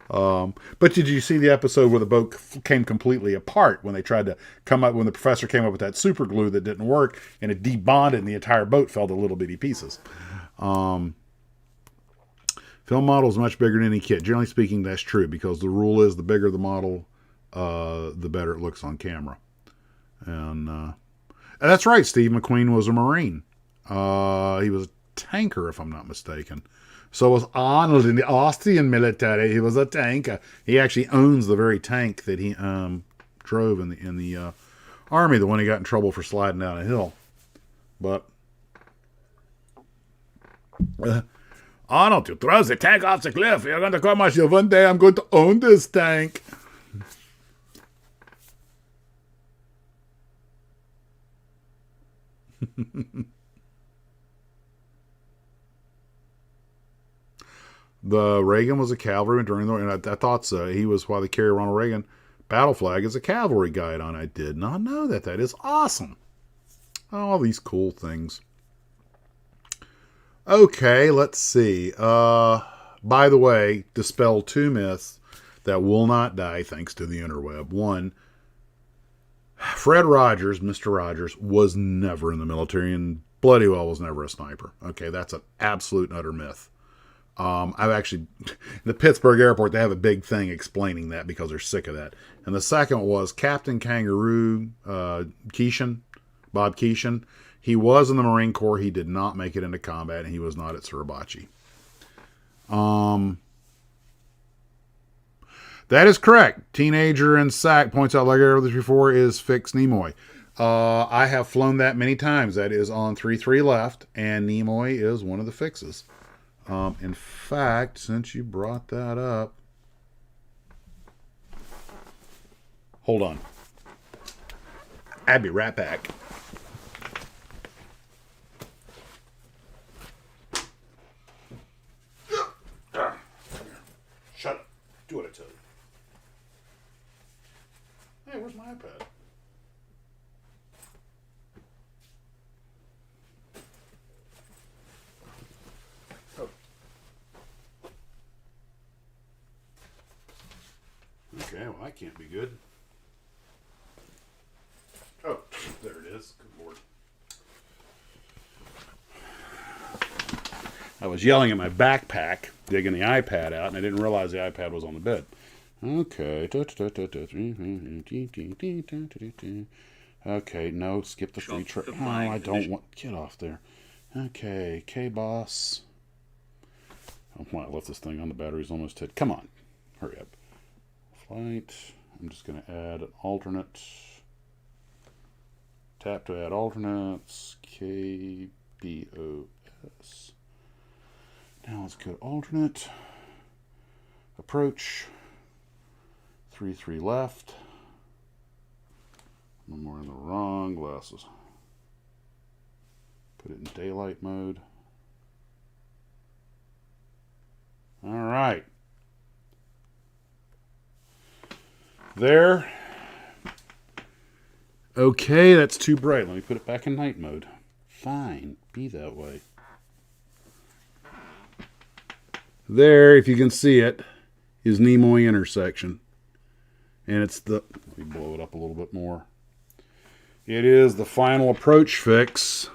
But did you see the episode where the boat came completely apart when they tried to when the professor came up with that super glue that didn't work, and it debonded and the entire boat fell to little bitty pieces? Film model is much bigger than any kit. Generally speaking, that's true, because the rule is the bigger the model, the better it looks on camera. And that's right, Steve McQueen was a Marine. He was a tanker, if I'm not mistaken. So was Arnold in the Austrian military. He was a tanker. He actually owns the very tank that he drove in the Army, the one he got in trouble for sliding down a hill. But Arnold, you throw the tank off the cliff. You're going to come out here one day. I'm going to own this tank. The Reagan was a cavalryman during the war, and I thought so. He was, while they carry Ronald Reagan battle flag, as a cavalry guide on. I did not know that. That is awesome. All these cool things. Okay, let's see. By the way, dispel 2 myths that will not die thanks to the interweb. 1, Fred Rogers, Mr. Rogers, was never in the military and bloody well was never a sniper. Okay, that's an absolute and utter myth. I've actually, in the Pittsburgh airport, they have a big thing explaining that because they're sick of that. And the second was Captain Kangaroo Keeshan, Bob Keeshan. He was in the Marine Corps. He did not make it into combat, and he was not at Suribachi. That is correct. Teenager in Sac points out, like earlier before, is Fix Nimoy. I have flown that many times. That is on 3-3 left, and Nimoy is one of the fixes. In fact, since you brought that up, hold on. I'll be right back. Shut up. Do what I tell you. Hey, where's my iPad? Oh. Okay, well, that can't be good. Oh, there it is. Good Lord. I was yelling at my backpack, digging the iPad out, and I didn't realize the iPad was on the bed. Okay. Okay, no, skip the free trial. Oh, I don't want... Get off there. Okay, K-Boss. Oh, wow, I left this thing on. The battery's almost dead. Come on. Hurry up. Flight. I'm just going to add an alternate. Tap to add alternates. KBOS. Now let's go to alternate. Approach. 3 left. One more in the wrong glasses. Put it in daylight mode. All right. There. Okay, that's too bright. Let me put it back in night mode. Fine, be that way. There, if you can see it, is Nimoy intersection. And it's the... Let me blow it up a little bit more. It is the final approach fix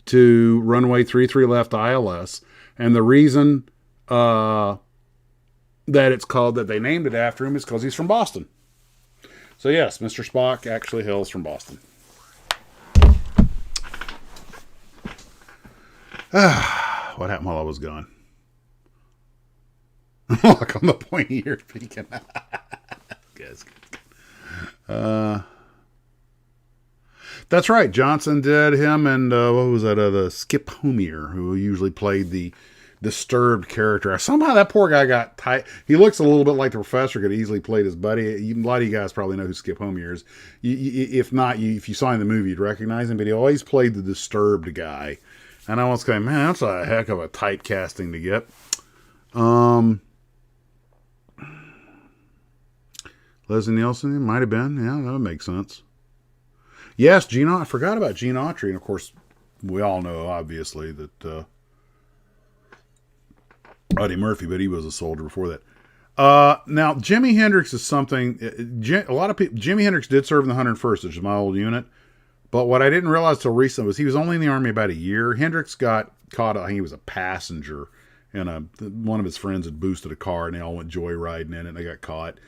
to runway 33 left ILS. And the reason that it's called, that they named it after him, is because he's from Boston. So yes, Mr. Spock actually hails from Boston. What happened while I was gone? Look on the pointy ear peeking. Yes. That's right. Johnson did him, and what was that? The Skip Homier, who usually played the disturbed character. Somehow that poor guy got tight. He looks a little bit like the professor. Could easily played his buddy. A lot of you guys probably know who Skip Homier is. If not, if you saw him in the movie, you'd recognize him. But he always played the disturbed guy. And I was going, man, that's a heck of a tight casting to get. Leslie Nielsen, it might have been. Yeah, that would make sense. Yes, I forgot about Gene Autry. And of course, we all know, obviously, that Eddie Murphy, but he was a soldier before that. Now, Jimi Hendrix is something... a lot of people... Jimi Hendrix did serve in the 101st, which is my old unit. But what I didn't realize till recently was he was only in the Army about a year. Hendrix got caught... I think he was a passenger. And one of his friends had boosted a car, and they all went joyriding in it, and they got caught.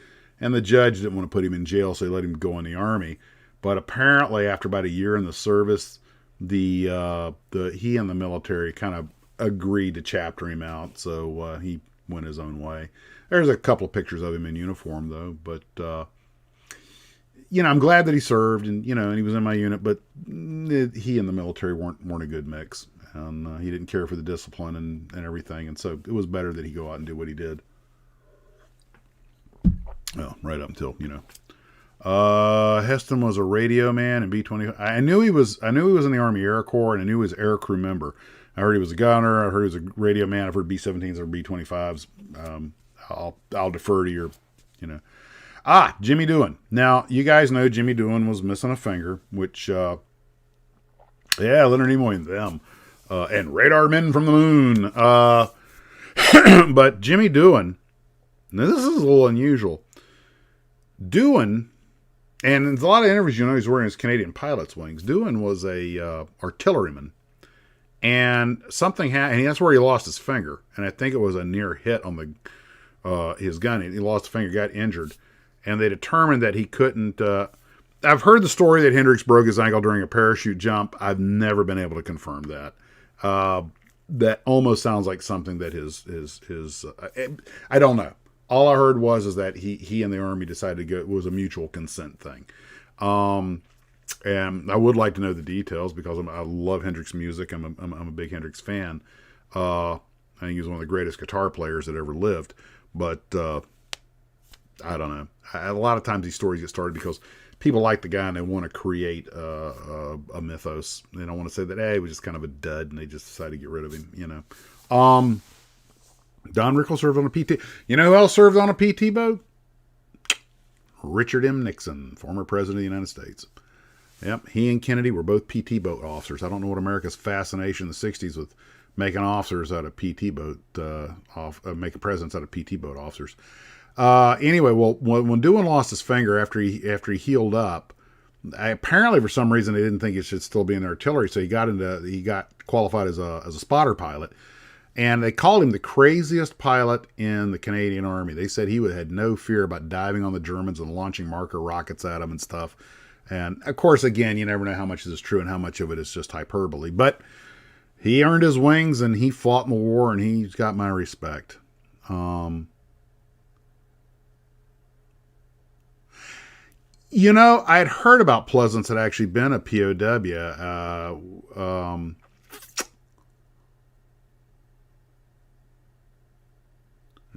And the judge didn't want to put him in jail, so they let him go in the Army. But apparently, after about a year in the service, he and the military kind of agreed to chapter him out, so he went his own way. There's a couple of pictures of him in uniform, though. But I'm glad that he served, and and he was in my unit. But he and the military weren't a good mix, and he didn't care for the discipline and everything. And so it was better that he go out and do what he did. Well, right up until Heston was a radio man in B-20. I knew he was in the Army Air Corps, and I knew he was an air crew member. I heard he was a gunner. I heard he was a radio man. I've heard B-17s or B-25s. I'll defer to your, Jimmy Doohan. Now, you guys know Jimmy Doohan was missing a finger, which, Leonard Nimoy and them, and Radar Men from the Moon. But Jimmy Doohan, now this is a little unusual. Doohan, and in a lot of interviews, he's wearing his Canadian pilot's wings. Doohan was a artilleryman. And something happened, and that's where he lost his finger. And I think it was a near hit on his gun. He lost a finger, got injured. And they determined that he couldn't... I've heard the story that Hendrix broke his ankle during a parachute jump. I've never been able to confirm that. That almost sounds like something that his I don't know. All I heard was that he and the Army decided to go... It was a mutual consent thing. And I would like to know the details because I love Hendrix music. I'm a big Hendrix fan. I think he's one of the greatest guitar players that ever lived. But I don't know. A lot of times these stories get started because people like the guy and they want to create a mythos. They don't want to say that, he was just kind of a dud and they just decided to get rid of him, Don Rickles served on a PT. You know who else served on a PT boat? Richard M. Nixon, former president of the United States. Yep, he and Kennedy were both PT boat officers. I don't know what America's fascination in the 60s with making officers out of PT boat, making presidents out of PT boat officers. Anyway, well, when Doohan lost his finger after he healed up, apparently for some reason they didn't think it should still be in the artillery, so he got qualified as a spotter pilot. And they called him the craziest pilot in the Canadian Army. They said he had no fear about diving on the Germans and launching marker rockets at them and stuff. And, of course, again, you never know how much of this is true and how much of it is just hyperbole. But he earned his wings, and he fought in the war, and he's got my respect. You know, I had heard about Pleasance had actually been a POW.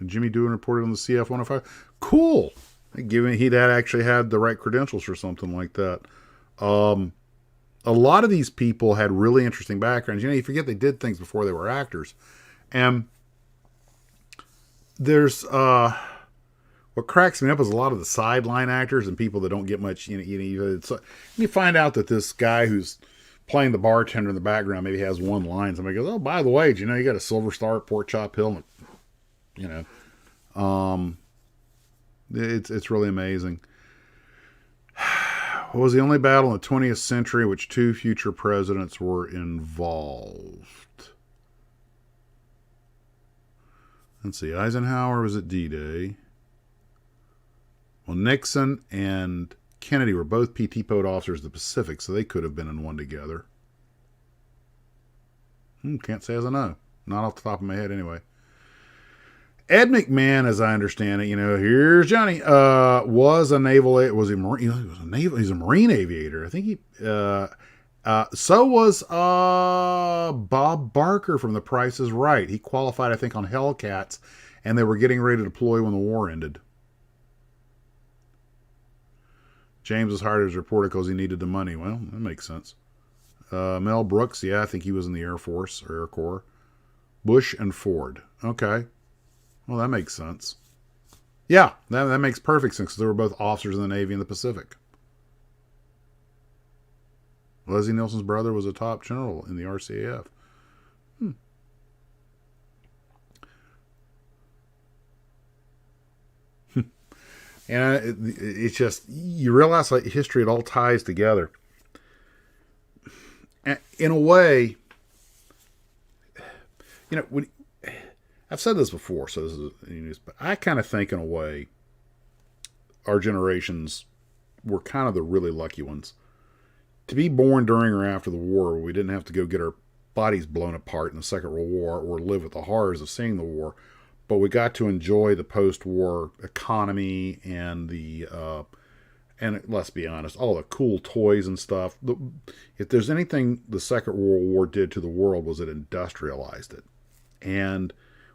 Jimmy Doohan reported on the CF-105. Cool. Given he'd actually had the right credentials for something like that. A lot of these people had really interesting backgrounds. You know, you forget they did things before they were actors. And there's what cracks me up is a lot of the sideline actors and people that don't get much. You find out that this guy who's playing the bartender in the background maybe has one line. Somebody goes, "Oh, by the way, you got a Silver Star at Pork Chop Hill?" It's really amazing. What was the only battle in the 20th century in which 2 future presidents were involved? Let's see. Eisenhower was at D-Day. Well, Nixon and Kennedy were both PT boat officers of the Pacific, so they could have been in one together. Can't say as I know. Not off the top of my head anyway. Ed McMahon, as I understand it, here's Johnny, was a naval, was a Marine, he's a Marine aviator. I think so was Bob Barker from The Price is Right. He qualified, I think, on Hellcats, and they were getting ready to deploy when the war ended. James was hired as a reporter because he needed the money. Well, that makes sense. Mel Brooks, yeah, I think he was in the Air Force or Air Corps. Bush and Ford. Okay. Well, that makes sense. Yeah, that makes perfect sense because they were both officers in the Navy in the Pacific. Leslie Nielsen's brother was a top general in the RCAF. And it's just, you realize like history, it all ties together. And in a way, when I've said this before, so this is news, but I kind of think in a way our generations were kind of the really lucky ones. To be born during or after the war, where we didn't have to go get our bodies blown apart in the Second World War or live with the horrors of seeing the war, but we got to enjoy the post-war economy and and let's be honest, all the cool toys and stuff. If there's anything the Second World War did to the world, was it industrialized it. And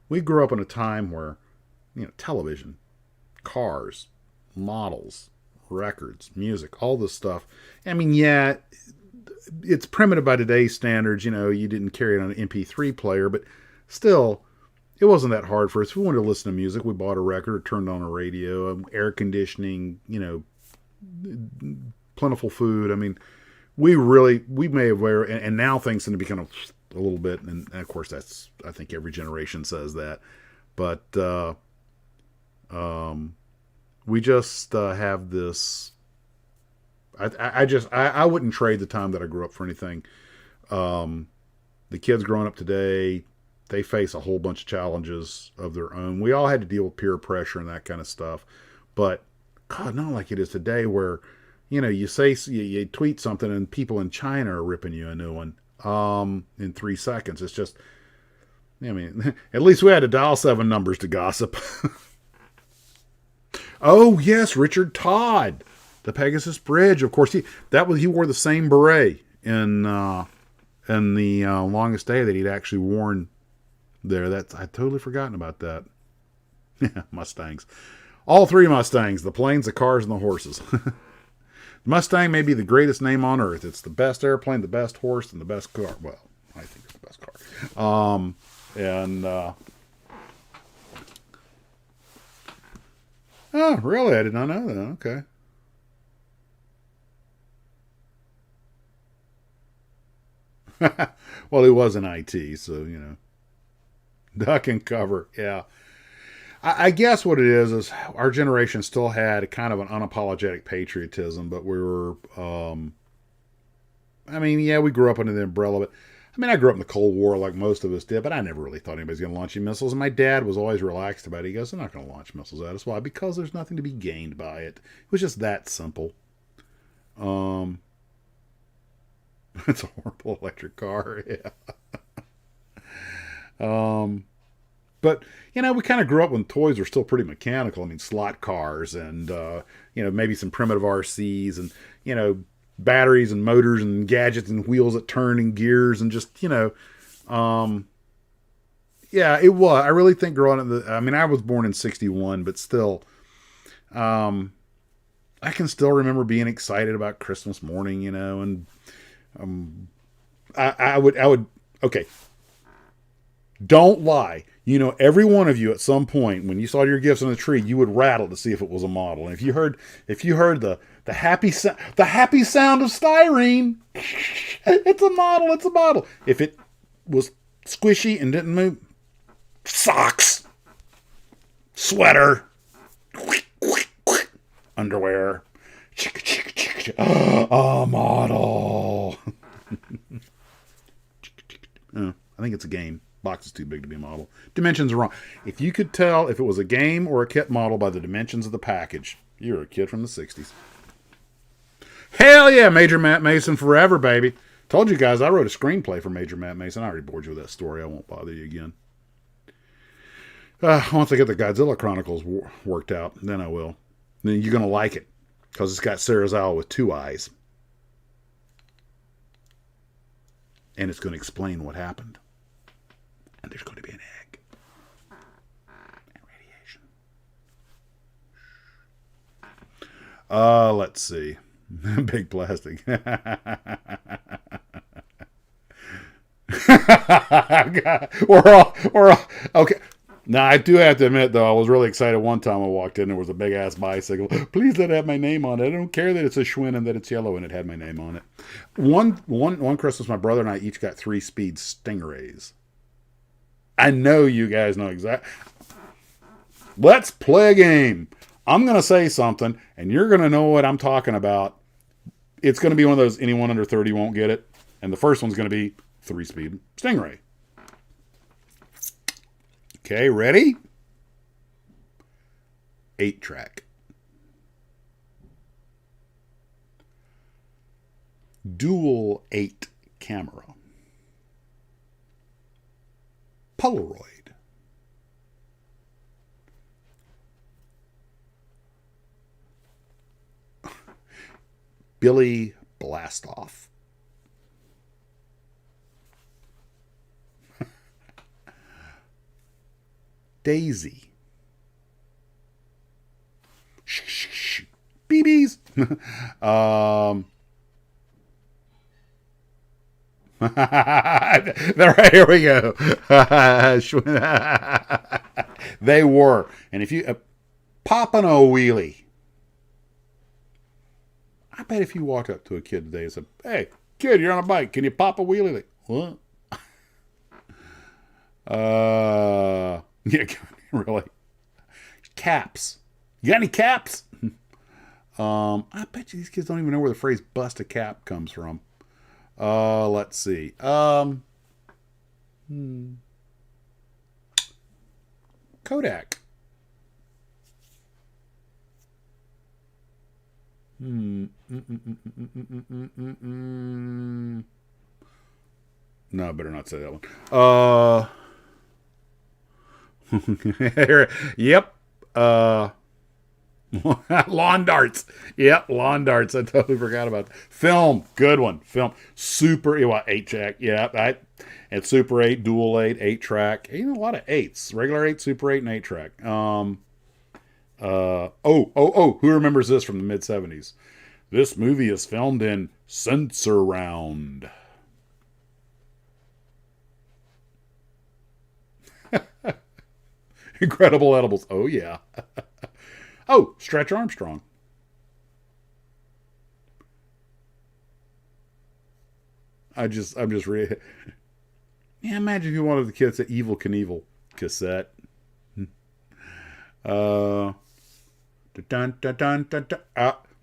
we grew up in a time where, television, cars, models, records, music, all this stuff. I mean, yeah, it's primitive by today's standards. You didn't carry it on an MP3 player, but still, it wasn't that hard for us. If we wanted to listen to music, we bought a record or turned on a radio, air conditioning, plentiful food. I mean, we may have, and now things seem to be kind of a little bit, and of course I think every generation says that, but we just have this. I wouldn't trade the time that I grew up for anything. The kids growing up today, they face a whole bunch of challenges of their own. We all had to deal with peer pressure and that kind of stuff, but God, not like it is today, where you tweet something and people in China are ripping you a new one. In 3 seconds. It's just, at least we had to dial 7 numbers to gossip. Oh yes, Richard Todd, the Pegasus Bridge. Of course, he wore the same beret in the Longest Day that he'd actually worn there. I'd totally forgotten about that. Mustangs, all 3 Mustangs: the planes, the cars, and the horses. The Mustang may be the greatest name on earth. It's the best airplane, the best horse, and the best car. Well, I think it's the best car. Oh, really? I did not know that. Okay. Well, he was in IT, so, duck and cover. Yeah. I guess what it is our generation still had kind of an unapologetic patriotism, but we were, I mean, yeah, we grew up under the umbrella, but I mean, I grew up in the Cold War like most of us did, but I never really thought anybody's going to launch any missiles. And my dad was always relaxed about it. He goes, they're not going to launch missiles at us. Why? Because there's nothing to be gained by it. It was just that simple. Um, it's a horrible electric car. Yeah. Um, but we kind of grew up when toys were still pretty mechanical. I mean, slot cars and maybe some primitive RCs and batteries and motors and gadgets and wheels that turn and gears and just yeah, it was. I really think growing up, I mean, I was born in '61, but still, I can still remember being excited about Christmas morning, and I would, okay, don't lie. Every one of you at some point when you saw your gifts on the tree, you would rattle to see if it was a model. And if you heard the happy sound of styrene, it's a model. It's a model. If it was squishy and didn't move, socks, sweater, underwear, a model. I think it's a game. Box is too big to be a model. Dimensions are wrong. If you could tell if it was a game or a kit model by the dimensions of the package, you're a kid from the 60s. Hell yeah, Major Matt Mason forever, baby. Told you guys I wrote a screenplay for Major Matt Mason. I already bored you with that story. I won't bother you again. Once I get the Godzilla Chronicles worked out, then I will. Then you're going to like it because it's got Sarazawa with 2 eyes. And it's going to explain what happened. And there's going to be an egg. And radiation. Let's see. Big plastic. we're all, okay. Now, I do have to admit, though, I was really excited one time I walked in. There was a big-ass bicycle. Please let it have my name on it. I don't care that it's a Schwinn and that it's yellow, and it had my name on it. One Christmas, my brother and I each got 3-speed Stingrays. I know you guys know exactly. Let's play a game. I'm going to say something, and you're going to know what I'm talking about. It's going to be one of those anyone under 30 won't get it. And the first one's going to be 3-speed Stingray. Okay, ready? 8-track. Dual 8 camera. Polaroid. Billy Blastoff. Daisy. Shh, shh, shh. BBs. Here we go. They were. And if you popping a wheelie, I bet if you walked up to a kid today and said, "Hey, kid, you're on a bike. Can you pop a wheelie?" Like, what? Yeah, really. Caps. You got any caps? I bet you these kids don't even know where the phrase "bust a cap" comes from. Let's see. Kodak. No, I better not say that one. Yep. Lawn darts. Yep, lawn darts. I totally forgot about that. Film. Good one. Film. Super 8-track. Yeah, and Super 8, Dual 8, 8-track. A lot of 8s. Regular 8, Super 8, and 8-track. Who remembers this from the mid-70s? This movie is filmed in Censor Round. Incredible Edibles. Oh, yeah. Oh, Stretch Armstrong. I'm just re. Yeah, imagine if you wanted the kids at Evil Knievel cassette. Uh, dun, dun, dun, dun, dun.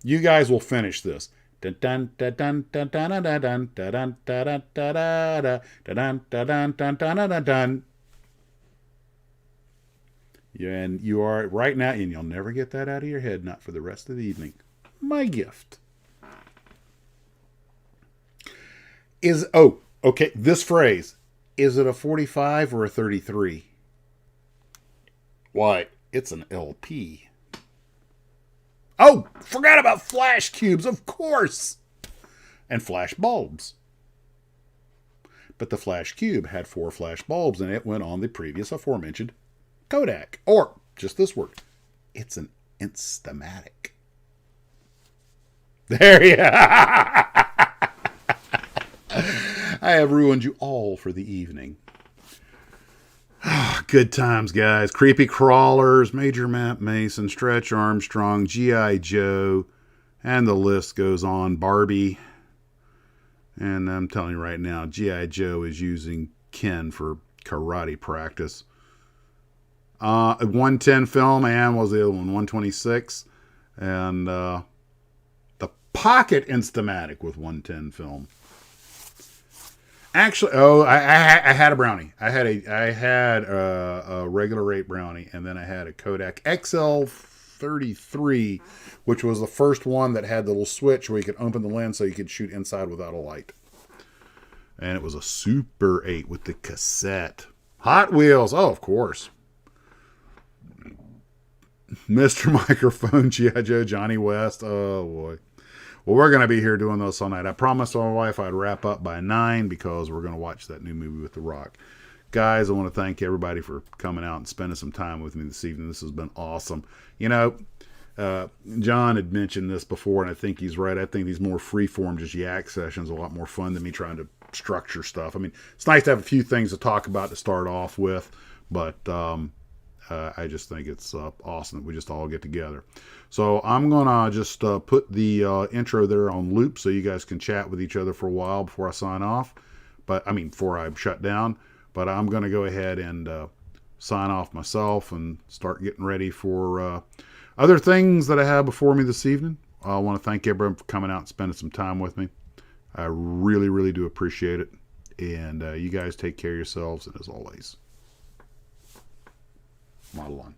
You guys will finish this. Dun, dun, dun, dun, dun, dun, dun, dun, dun, dun, dun, dun, dun, dun, dun, dun, dun. And you are right now, and you'll never get that out of your head, not for the rest of the evening. My gift is, oh, okay, this phrase. Is it a 45 or a 33? Why, it's an LP. Oh, forgot about flash cubes, of course. And flash bulbs. But the flash cube had 4 flash bulbs and it went on the previous aforementioned Kodak. Or, just this word, it's an Instamatic. There you I have ruined you all for the evening. Good times, guys. Creepy Crawlers, Major Matt Mason, Stretch Armstrong, G.I. Joe, and the list goes on. Barbie. And I'm telling you right now, G.I. Joe is using Ken for karate practice. 110 film, and was the other one? 126. And the Pocket Instamatic with 110 film. Actually, I had a brownie. I had a regular rate brownie, and then I had a Kodak XL33, which was the first one that had the little switch where you could open the lens so you could shoot inside without a light. And it was a Super 8 with the cassette. Hot Wheels, oh, of course. Mr. Microphone, G.I. Joe, Johnny West, oh boy. Well, we're going to be here doing this all night. I promised my wife I'd wrap up by 9 because we're going to watch that new movie with The Rock. Guys, I want to thank everybody for coming out and spending some time with me this evening. This has been awesome. You know, John had mentioned this before, and I think he's right. I think these more free-form, just yak sessions are a lot more fun than me trying to structure stuff. I mean, it's nice to have a few things to talk about to start off with, but I just think it's awesome that we just all get together. So I'm going to just put the intro there on loop so you guys can chat with each other for a while before I sign off. Before I shut down. But I'm going to go ahead and sign off myself and start getting ready for other things that I have before me this evening. I want to thank everyone for coming out and spending some time with me. I really, really do appreciate it. And you guys take care of yourselves. And as always, model on.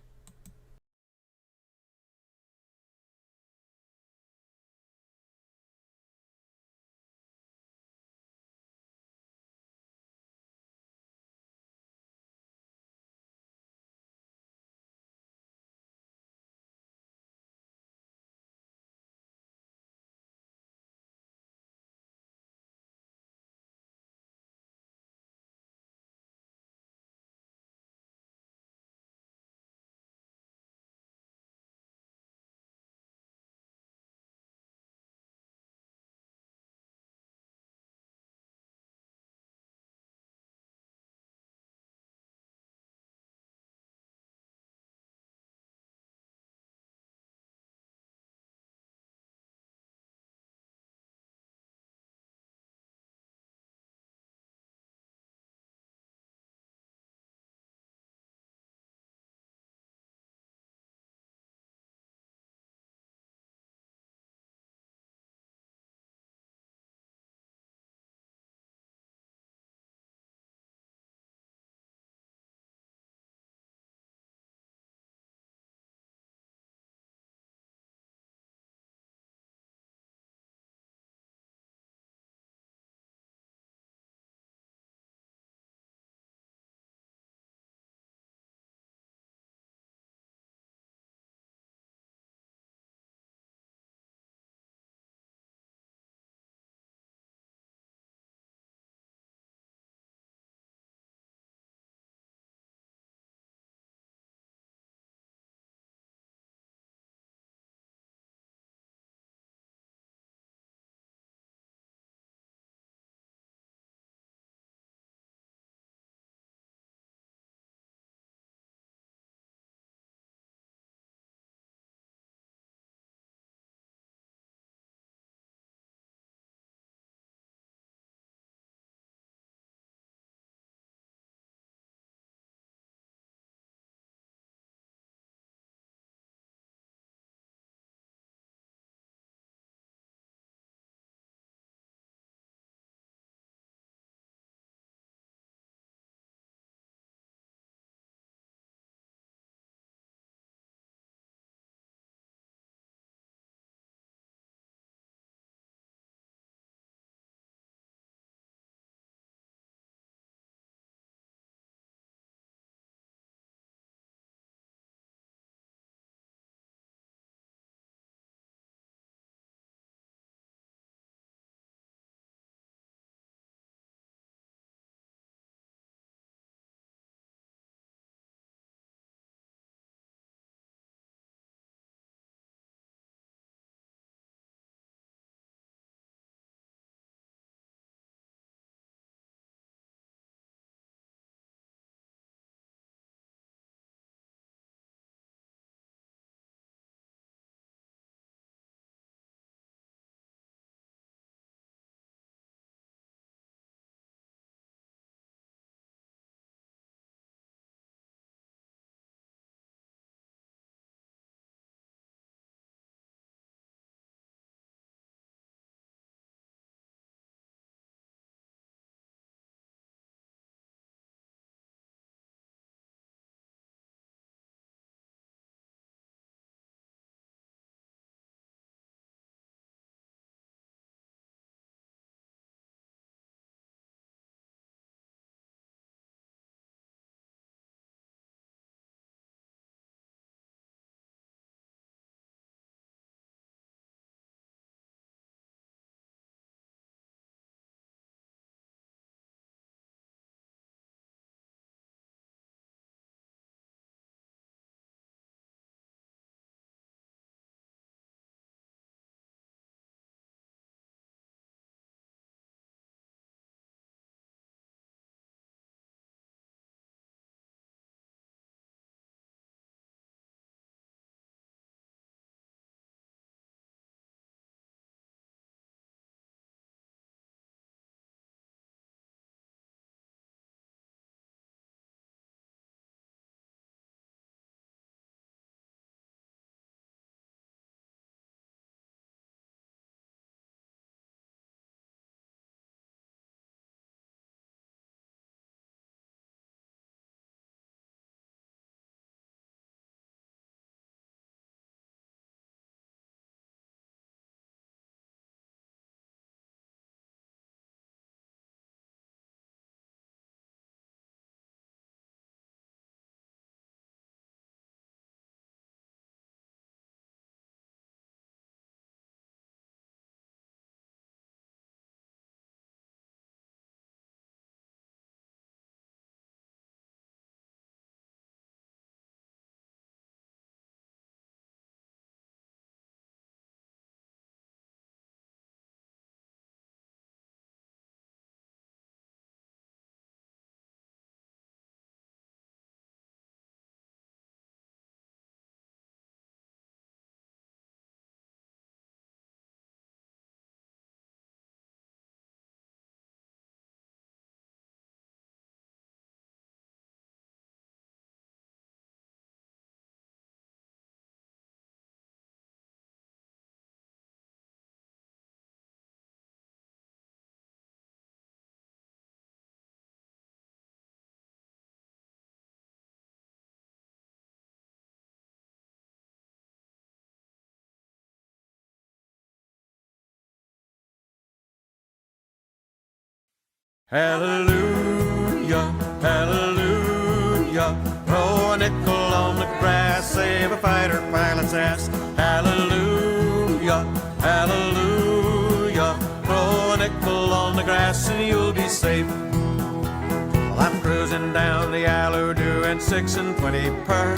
Hallelujah, hallelujah. Throw a nickel on the grass, save a fighter pilot's ass. Hallelujah, hallelujah. Throw a nickel on the grass and you'll be safe. Well, I'm cruising down the Yalu doing 6 and 20 per.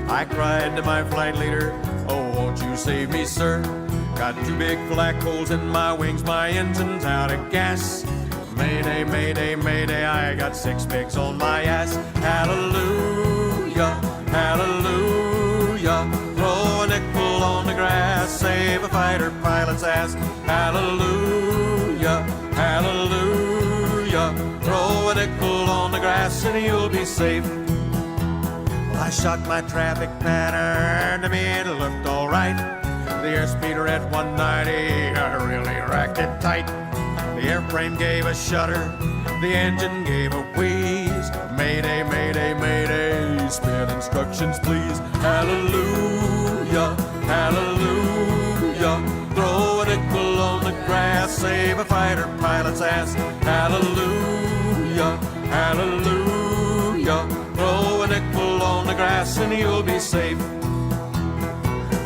I cried to my flight leader, oh, won't you save me, sir? Got 2 big black holes in my wings, my engine's out of gas. Mayday, mayday, mayday, I got 6 pigs on my ass. Hallelujah, hallelujah. Throw a nickel on the grass, save a fighter pilot's ass. Hallelujah, hallelujah. Throw a nickel on the grass and you'll be safe. Well, I shot my traffic pattern, to me it looked alright. The airspeed at 190, I really racked it tight. The airframe gave a shudder, the engine gave a wheeze. Mayday, mayday, mayday, spin instructions please. Hallelujah, hallelujah. Throw a nickel on the grass, save a fighter pilot's ass. Hallelujah, hallelujah. Throw a nickel on the grass and you'll be safe.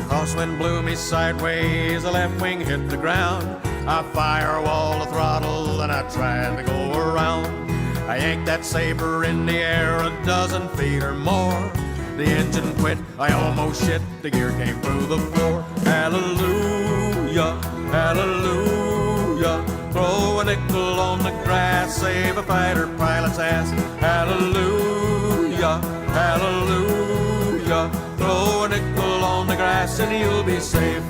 Crosswind blew me sideways, the left wing hit the ground. I firewall the throttle and I tried to go around. I yanked that saber in the air a dozen feet or more. The engine quit, I almost shit, the gear came through the floor. Hallelujah, hallelujah. Throw a nickel on the grass, save a fighter pilot's ass. Hallelujah, hallelujah. Throw a nickel on the grass and you'll be safe.